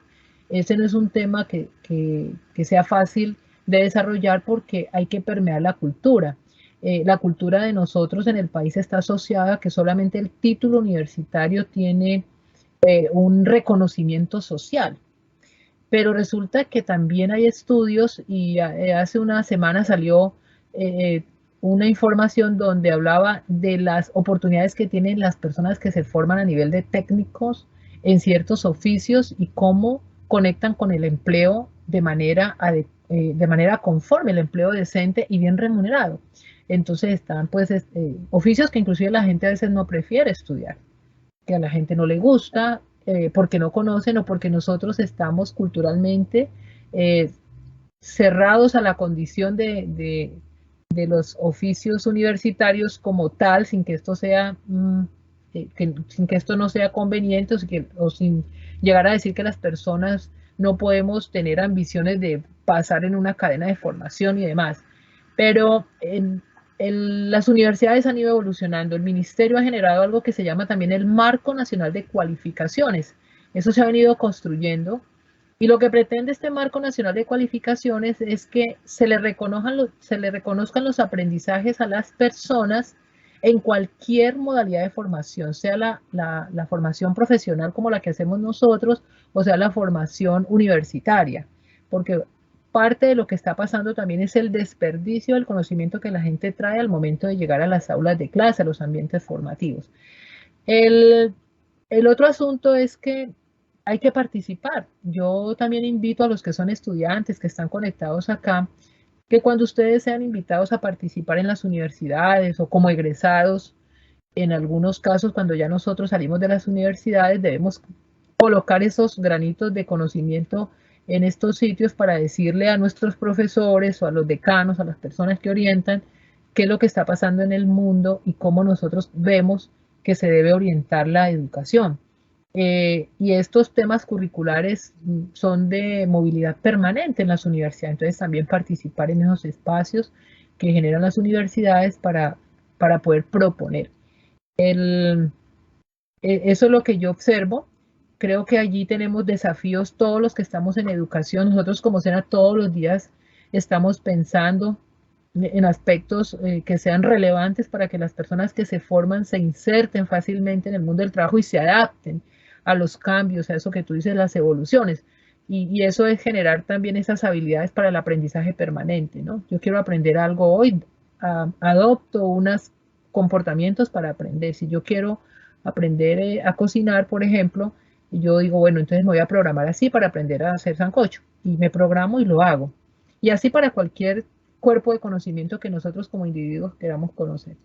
ese no es un tema que sea fácil de desarrollar porque hay que permear la cultura. La cultura de nosotros en el país está asociada a que solamente el título universitario tiene un reconocimiento social. Pero resulta que también hay estudios y hace una semana salió una información donde hablaba de las oportunidades que tienen las personas que se forman a nivel de técnicos en ciertos oficios y cómo conectan con el empleo de manera conforme, el empleo decente y bien remunerado. Entonces están pues oficios que inclusive la gente a veces no prefiere estudiar, que a la gente no le gusta, porque no conocen o porque nosotros estamos culturalmente cerrados a la condición de los oficios universitarios como tal, sin que esto sea, sin que esto no sea conveniente o sin llegar a decir que las personas no podemos tener ambiciones de pasar en una cadena de formación y demás. Pero las universidades han ido evolucionando. El ministerio ha generado algo que se llama también el Marco Nacional de Cualificaciones. Eso se ha venido construyendo y lo que pretende este Marco Nacional de Cualificaciones es que se le reconozcan los aprendizajes a las personas en cualquier modalidad de formación, sea la formación profesional como la que hacemos nosotros o sea la formación universitaria. Porque parte de lo que está pasando también es el desperdicio del conocimiento que la gente trae al momento de llegar a las aulas de clase, a los ambientes formativos. El otro asunto es que hay que participar. Yo también invito a los que son estudiantes, que están conectados acá, que cuando ustedes sean invitados a participar en las universidades o como egresados, en algunos casos cuando ya nosotros salimos de las universidades, debemos colocar esos granitos de conocimiento en estos sitios para decirle a nuestros profesores o a los decanos, a las personas que orientan, qué es lo que está pasando en el mundo y cómo nosotros vemos que se debe orientar la educación. Y estos temas curriculares son de movilidad permanente en las universidades, entonces también participar en esos espacios que generan las universidades para poder proponer. Eso es lo que yo observo. Creo que allí tenemos desafíos todos los que estamos en educación. Nosotros como SENA todos los días estamos pensando en aspectos que sean relevantes para que las personas que se forman se inserten fácilmente en el mundo del trabajo y se adapten a los cambios, a eso que tú dices, las evoluciones. Y eso es generar también esas habilidades para el aprendizaje permanente, ¿no? Yo quiero aprender algo hoy, adopto unos comportamientos para aprender. Si yo quiero aprender a cocinar, por ejemplo, y yo digo, bueno, entonces me voy a programar así para aprender a hacer sancocho. Y me programo y lo hago. Y así para cualquier cuerpo de conocimiento que nosotros como individuos queramos conocer.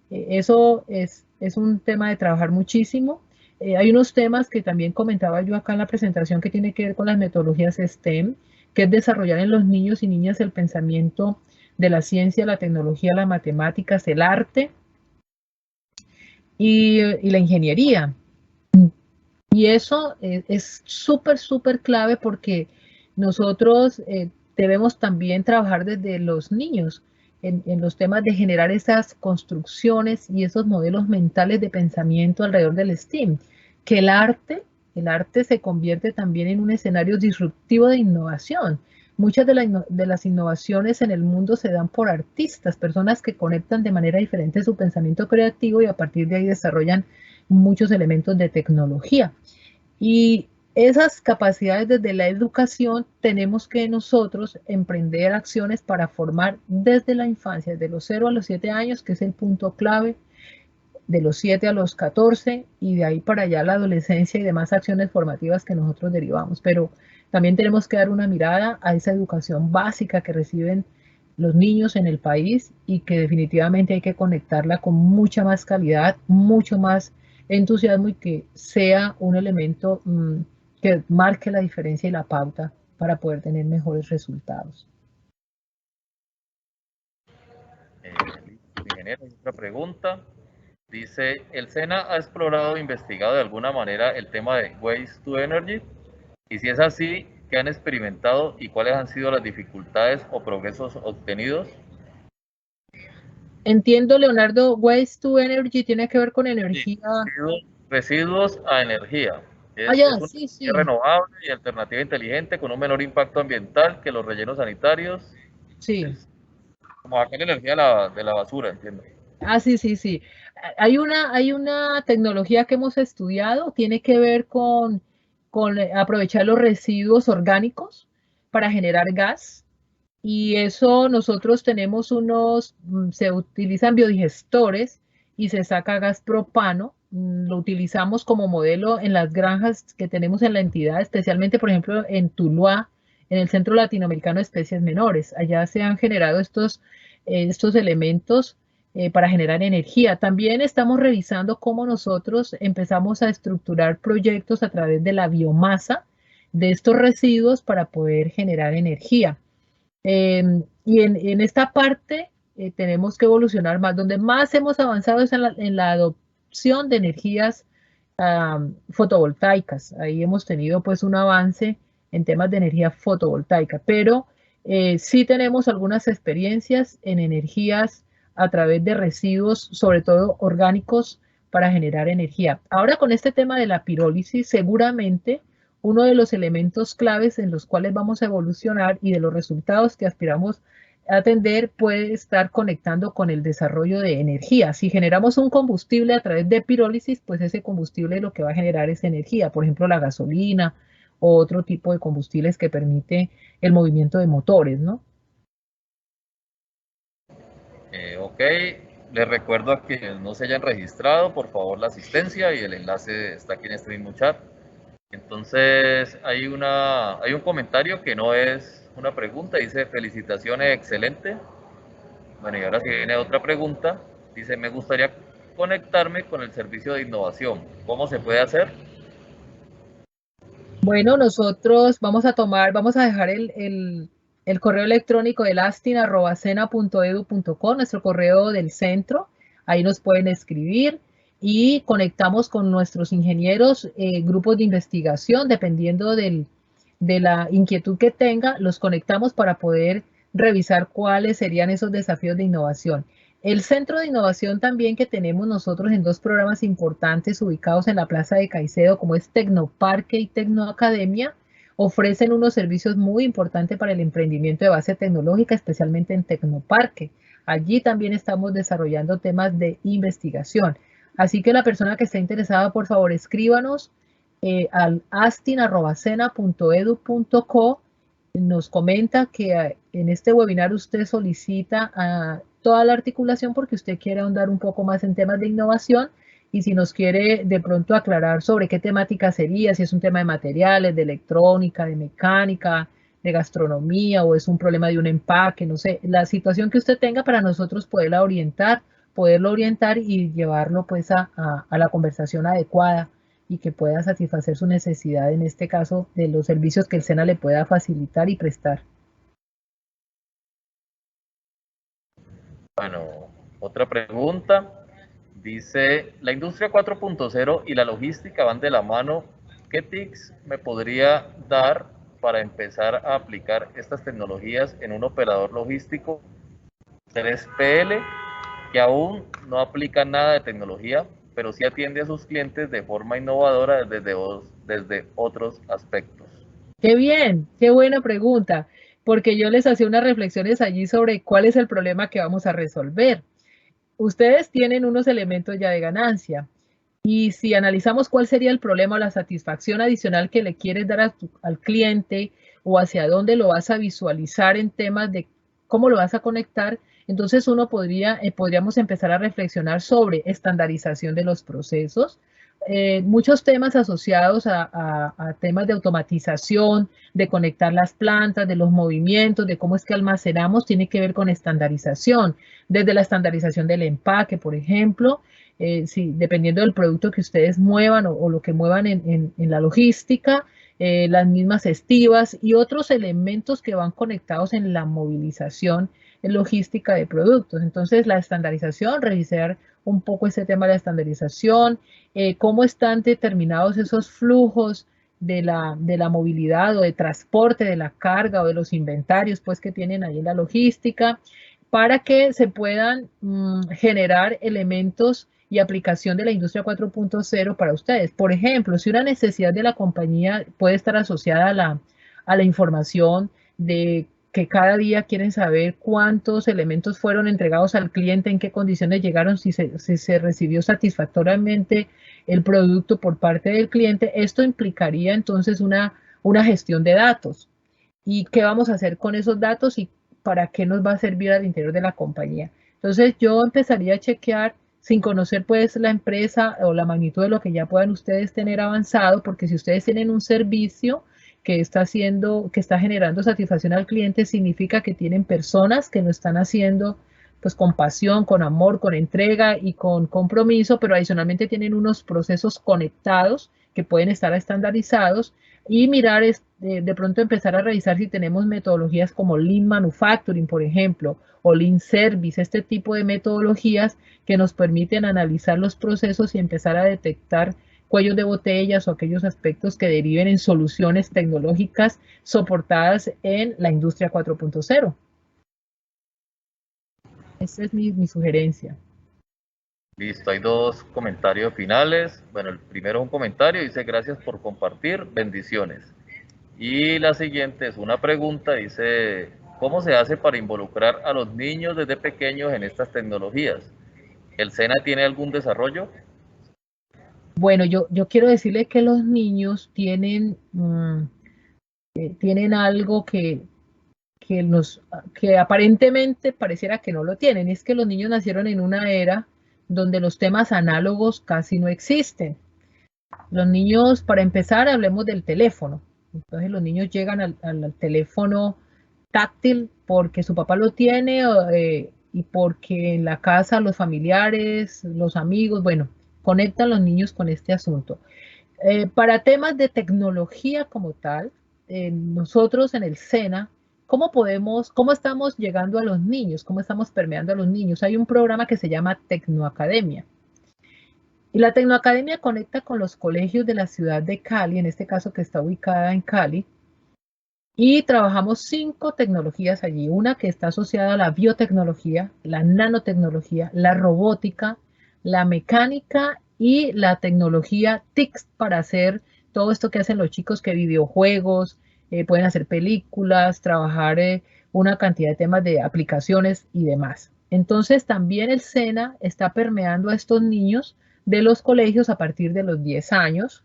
Eso es un tema de trabajar muchísimo. Hay unos temas que también comentaba yo acá en la presentación que tiene que ver con las metodologías STEM, que es desarrollar en los niños y niñas el pensamiento de la ciencia, la tecnología, las matemáticas, el arte y la ingeniería. Y eso es súper, súper clave porque nosotros debemos también trabajar desde los niños en los temas de generar esas construcciones y esos modelos mentales de pensamiento alrededor del STEAM. Que el arte se convierte también en un escenario disruptivo de innovación. Muchas de las innovaciones en el mundo se dan por artistas, personas que conectan de manera diferente su pensamiento creativo y a partir de ahí desarrollan muchos elementos de tecnología. Y esas capacidades desde la educación tenemos que nosotros emprender acciones para formar desde la infancia, desde los 0 a los 7 años, que es el punto clave, de los 7 a los 14 y de ahí para allá la adolescencia y demás acciones formativas que nosotros derivamos. Pero también tenemos que dar una mirada a esa educación básica que reciben los niños en el país y que definitivamente hay que conectarla con mucha más calidad, mucho más entusiasmo y que sea un elemento que marque la diferencia y la pauta para poder tener mejores resultados. Ingeniero, otra pregunta. Dice, ¿el SENA ha explorado o investigado de alguna manera el tema de Waste to Energy? Y si es así, ¿qué han experimentado y cuáles han sido las dificultades o progresos obtenidos? Entiendo, Leonardo, Waste to Energy tiene que ver con energía. Residuos a energía. Ah, ya, Es una sí, sí. energía renovable y alternativa inteligente con un menor impacto ambiental que los rellenos sanitarios. Sí. Es como sacar energía de la basura, entiendo. Ah, sí, sí, sí. Hay una tecnología que hemos estudiado, tiene que ver con aprovechar los residuos orgánicos para generar gas. Y eso nosotros tenemos se utilizan biodigestores y se saca gas propano. Lo utilizamos como modelo en las granjas que tenemos en la entidad, especialmente, por ejemplo, en Tuluá, en el Centro Latinoamericano de Especies Menores. Allá se han generado estos elementos para generar energía. También estamos revisando cómo nosotros empezamos a estructurar proyectos a través de la biomasa de estos residuos para poder generar energía. Y en esta parte tenemos que evolucionar más. Donde más hemos avanzado es en la adopción de energías fotovoltaicas. Ahí hemos tenido pues un avance en temas de energía fotovoltaica, pero sí tenemos algunas experiencias en energías a través de residuos, sobre todo orgánicos, para generar energía. Ahora con este tema de la pirólisis, seguramente uno de los elementos claves en los cuales vamos a evolucionar y de los resultados que aspiramos a atender puede estar conectando con el desarrollo de energía. Si generamos un combustible a través de pirólisis, pues ese combustible lo que va a generar es energía, por ejemplo la gasolina o otro tipo de combustibles que permite el movimiento de motores, ¿no? Ok, les recuerdo a quienes no se hayan registrado, por favor, la asistencia y el enlace está aquí en este mismo chat. Entonces, hay un comentario que no es una pregunta, dice felicitaciones, excelente. Bueno, y ahora sí viene otra pregunta, dice, me gustaría conectarme con el servicio de innovación. ¿Cómo se puede hacer? Bueno, nosotros vamos a dejar el correo electrónico del astin@sena.edu.co, nuestro correo del centro. Ahí nos pueden escribir y conectamos con nuestros ingenieros, grupos de investigación, dependiendo de la inquietud que tenga, los conectamos para poder revisar cuáles serían esos desafíos de innovación. El centro de innovación también que tenemos nosotros en dos programas importantes ubicados en la Plaza de Caicedo, como es Tecnoparque y Tecnoacademia, ofrecen unos servicios muy importantes para el emprendimiento de base tecnológica, especialmente en Tecnoparque. Allí también estamos desarrollando temas de investigación. Así que la persona que esté interesada, por favor, escríbanos al astin@sena.edu.co. Nos comenta que en este webinar usted solicita toda la articulación porque usted quiere ahondar un poco más en temas de innovación, y si nos quiere de pronto aclarar sobre qué temática sería, si es un tema de materiales, de electrónica, de mecánica, de gastronomía, o es un problema de un empaque, no sé, la situación que usted tenga para nosotros poderlo orientar y llevarlo pues a la conversación adecuada y que pueda satisfacer su necesidad, en este caso, de los servicios que el SENA le pueda facilitar y prestar. Bueno, otra pregunta. Dice, la industria 4.0 y la logística van de la mano. ¿Qué tips me podría dar para empezar a aplicar estas tecnologías en un operador logístico 3PL que aún no aplica nada de tecnología, pero sí atiende a sus clientes de forma innovadora desde otros aspectos? Qué bien, qué buena pregunta, porque yo les hacía unas reflexiones allí sobre cuál es el problema que vamos a resolver. Ustedes tienen unos elementos ya de ganancia, y si analizamos cuál sería el problema o la satisfacción adicional que le quieres dar al cliente, o hacia dónde lo vas a visualizar en temas de cómo lo vas a conectar, entonces podríamos empezar a reflexionar sobre estandarización de los procesos, muchos temas asociados a temas de automatización, de conectar las plantas, de los movimientos, de cómo es que almacenamos, tiene que ver con estandarización, desde la estandarización del empaque, por ejemplo, sí, dependiendo del producto que ustedes muevan o lo que muevan en la logística, las mismas estivas y otros elementos que van conectados en la movilización logística de productos. Entonces, la estandarización, revisar un poco ese tema de la estandarización, cómo están determinados esos flujos de la movilidad o de transporte de la carga o de los inventarios pues que tienen ahí en la logística, para que se puedan generar elementos y aplicación de la industria 4.0 para ustedes. Por ejemplo, si una necesidad de la compañía puede estar asociada a la información de que cada día quieren saber cuántos elementos fueron entregados al cliente, en qué condiciones llegaron, si se recibió satisfactoriamente el producto por parte del cliente, esto implicaría entonces una gestión de datos. ¿Y qué vamos a hacer con esos datos y para qué nos va a servir al interior de la compañía? Entonces yo empezaría a chequear sin conocer pues la empresa o la magnitud de lo que ya puedan ustedes tener avanzado, porque si ustedes tienen un servicio que está generando satisfacción al cliente, significa que tienen personas que lo están haciendo pues con pasión, con amor, con entrega y con compromiso, pero adicionalmente tienen unos procesos conectados que pueden estar estandarizados, y mirar de pronto empezar a revisar si tenemos metodologías como Lean Manufacturing, por ejemplo, o Lean Service, este tipo de metodologías que nos permiten analizar los procesos y empezar a detectar cuellos de botellas o aquellos aspectos que deriven en soluciones tecnológicas soportadas en la industria 4.0. Esa es mi sugerencia. Listo, hay dos comentarios finales. Bueno, el primero es un comentario, dice gracias por compartir, bendiciones. Y la siguiente es una pregunta, dice, ¿cómo se hace para involucrar a los niños desde pequeños en estas tecnologías? ¿El SENA tiene algún desarrollo? Bueno, yo quiero decirle que los niños tienen algo que aparentemente pareciera que no lo tienen. Es que los niños nacieron en una era donde los temas análogos casi no existen. Los niños, para empezar, hablemos del teléfono. Entonces los niños llegan al teléfono táctil porque su papá lo tiene y porque en la casa los familiares, los amigos, bueno, conectan los niños con este asunto. Para temas de tecnología como tal, nosotros en el SENA, cómo estamos llegando a los niños? ¿Cómo estamos permeando a los niños? Hay un programa que se llama Tecnoacademia. Y la Tecnoacademia conecta con los colegios de la ciudad de Cali, en este caso que está ubicada en Cali, y trabajamos 5 tecnologías allí. Una que está asociada a la biotecnología, la nanotecnología, la robótica, la mecánica y la tecnología TIC para hacer todo esto que hacen los chicos, que videojuegos, pueden hacer películas, trabajar una cantidad de temas de aplicaciones y demás. Entonces también el SENA está permeando a estos niños de los colegios a partir de los 10 años,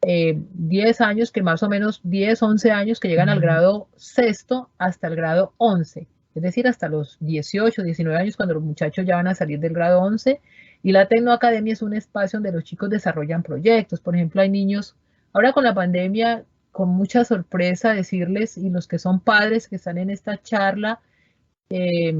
10 años, que más o menos 10, 11 años que llegan al grado sexto hasta el grado 11, es decir, hasta los 18, 19 años cuando los muchachos ya van a salir del grado 11. Y la Tecnoacademia es un espacio donde los chicos desarrollan proyectos. Por ejemplo, hay niños, ahora con la pandemia, con mucha sorpresa decirles, y los que son padres que están en esta charla, eh,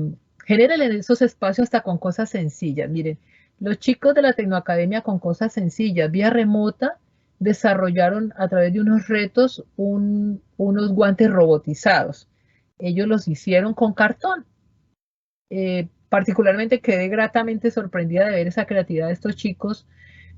generen en esos espacios hasta con cosas sencillas. Miren, los chicos de la Tecnoacademia con cosas sencillas, vía remota, desarrollaron a través de unos retos unos guantes robotizados. Ellos los hicieron con cartón. Particularmente quedé gratamente sorprendida de ver esa creatividad de estos chicos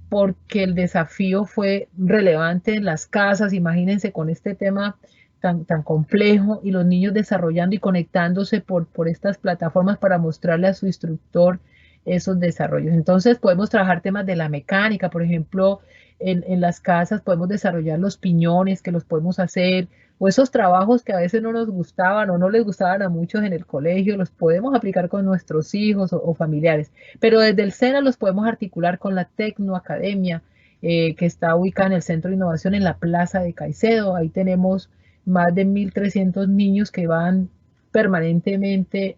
porque el desafío fue relevante en las casas. Imagínense con este tema tan complejo y los niños desarrollando y conectándose por estas plataformas para mostrarle a su instructor esos desarrollos. Entonces podemos trabajar temas de la mecánica, por ejemplo, en las casas podemos desarrollar los piñones que los podemos hacer, o esos trabajos que a veces no nos gustaban o no les gustaban a muchos en el colegio, los podemos aplicar con nuestros hijos o familiares. Pero desde el SENA los podemos articular con la Tecnoacademia, que está ubicada en el Centro de Innovación en la Plaza de Caicedo. Ahí tenemos más de 1.300 niños que van permanentemente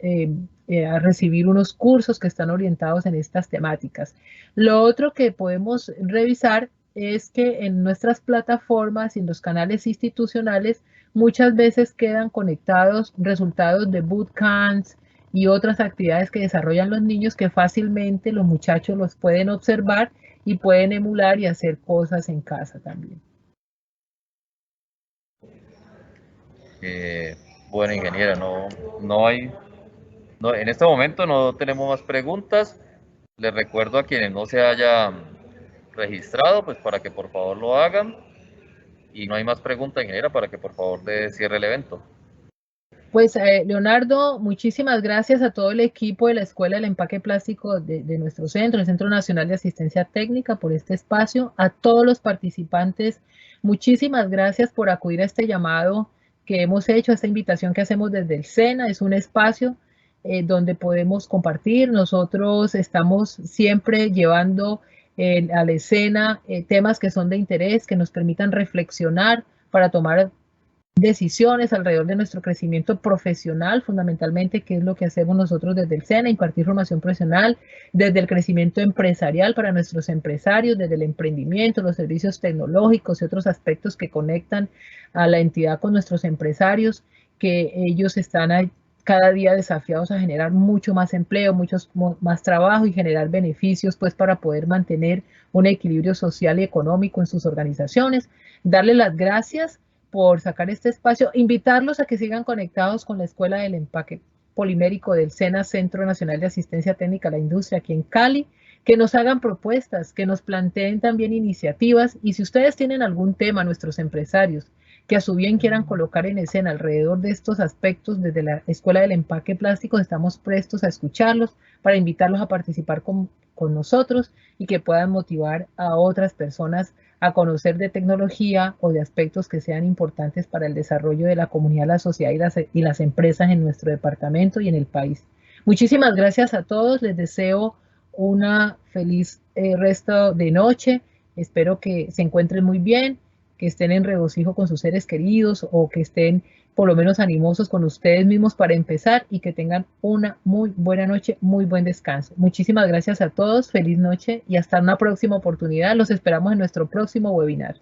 a recibir unos cursos que están orientados en estas temáticas. Lo otro que podemos revisar es que en nuestras plataformas y en los canales institucionales muchas veces quedan conectados resultados de bootcamps y otras actividades que desarrollan los niños que fácilmente los muchachos los pueden observar y pueden emular y hacer cosas en casa también. Bueno, ingeniera, en este momento no tenemos más preguntas. Les recuerdo a quienes no se hayan registrado, pues para que por favor lo hagan. Y no hay más preguntas, ingeniera, para que por favor cierre el evento. Pues Leonardo, muchísimas gracias a todo el equipo de la Escuela del Empaque Plástico de nuestro centro, el Centro Nacional de Asistencia Técnica, por este espacio. A todos los participantes, muchísimas gracias por acudir a este llamado que hemos hecho, a esta invitación que hacemos desde el SENA. Es un espacio donde podemos compartir. Nosotros estamos siempre llevando a la escena temas que son de interés, que nos permitan reflexionar para tomar decisiones alrededor de nuestro crecimiento profesional, fundamentalmente, que es lo que hacemos nosotros desde el SENA, impartir formación profesional, desde el crecimiento empresarial para nuestros empresarios, desde el emprendimiento, los servicios tecnológicos y otros aspectos que conectan a la entidad con nuestros empresarios, que ellos están cada día desafiados a generar mucho más empleo, mucho más trabajo y generar beneficios pues para poder mantener un equilibrio social y económico en sus organizaciones. Darle las gracias por sacar este espacio, invitarlos a que sigan conectados con la Escuela del Empaque Polimérico del SENA, Centro Nacional de Asistencia Técnica a la Industria, aquí en Cali, que nos hagan propuestas, que nos planteen también iniciativas, y si ustedes tienen algún tema, nuestros empresarios, que a su bien quieran colocar en escena alrededor de estos aspectos desde la Escuela del Empaque Plástico, estamos prestos a escucharlos para invitarlos a participar con nosotros y que puedan motivar a otras personas a conocer de tecnología o de aspectos que sean importantes para el desarrollo de la comunidad, la sociedad y las empresas en nuestro departamento y en el país. Muchísimas gracias a todos, les deseo una feliz resto de noche Espero que se encuentren muy bien, que estén en regocijo con sus seres queridos o que estén por lo menos animosos con ustedes mismos para empezar y que tengan una muy buena noche, muy buen descanso. Muchísimas gracias a todos, feliz noche y hasta una próxima oportunidad. Los esperamos en nuestro próximo webinar.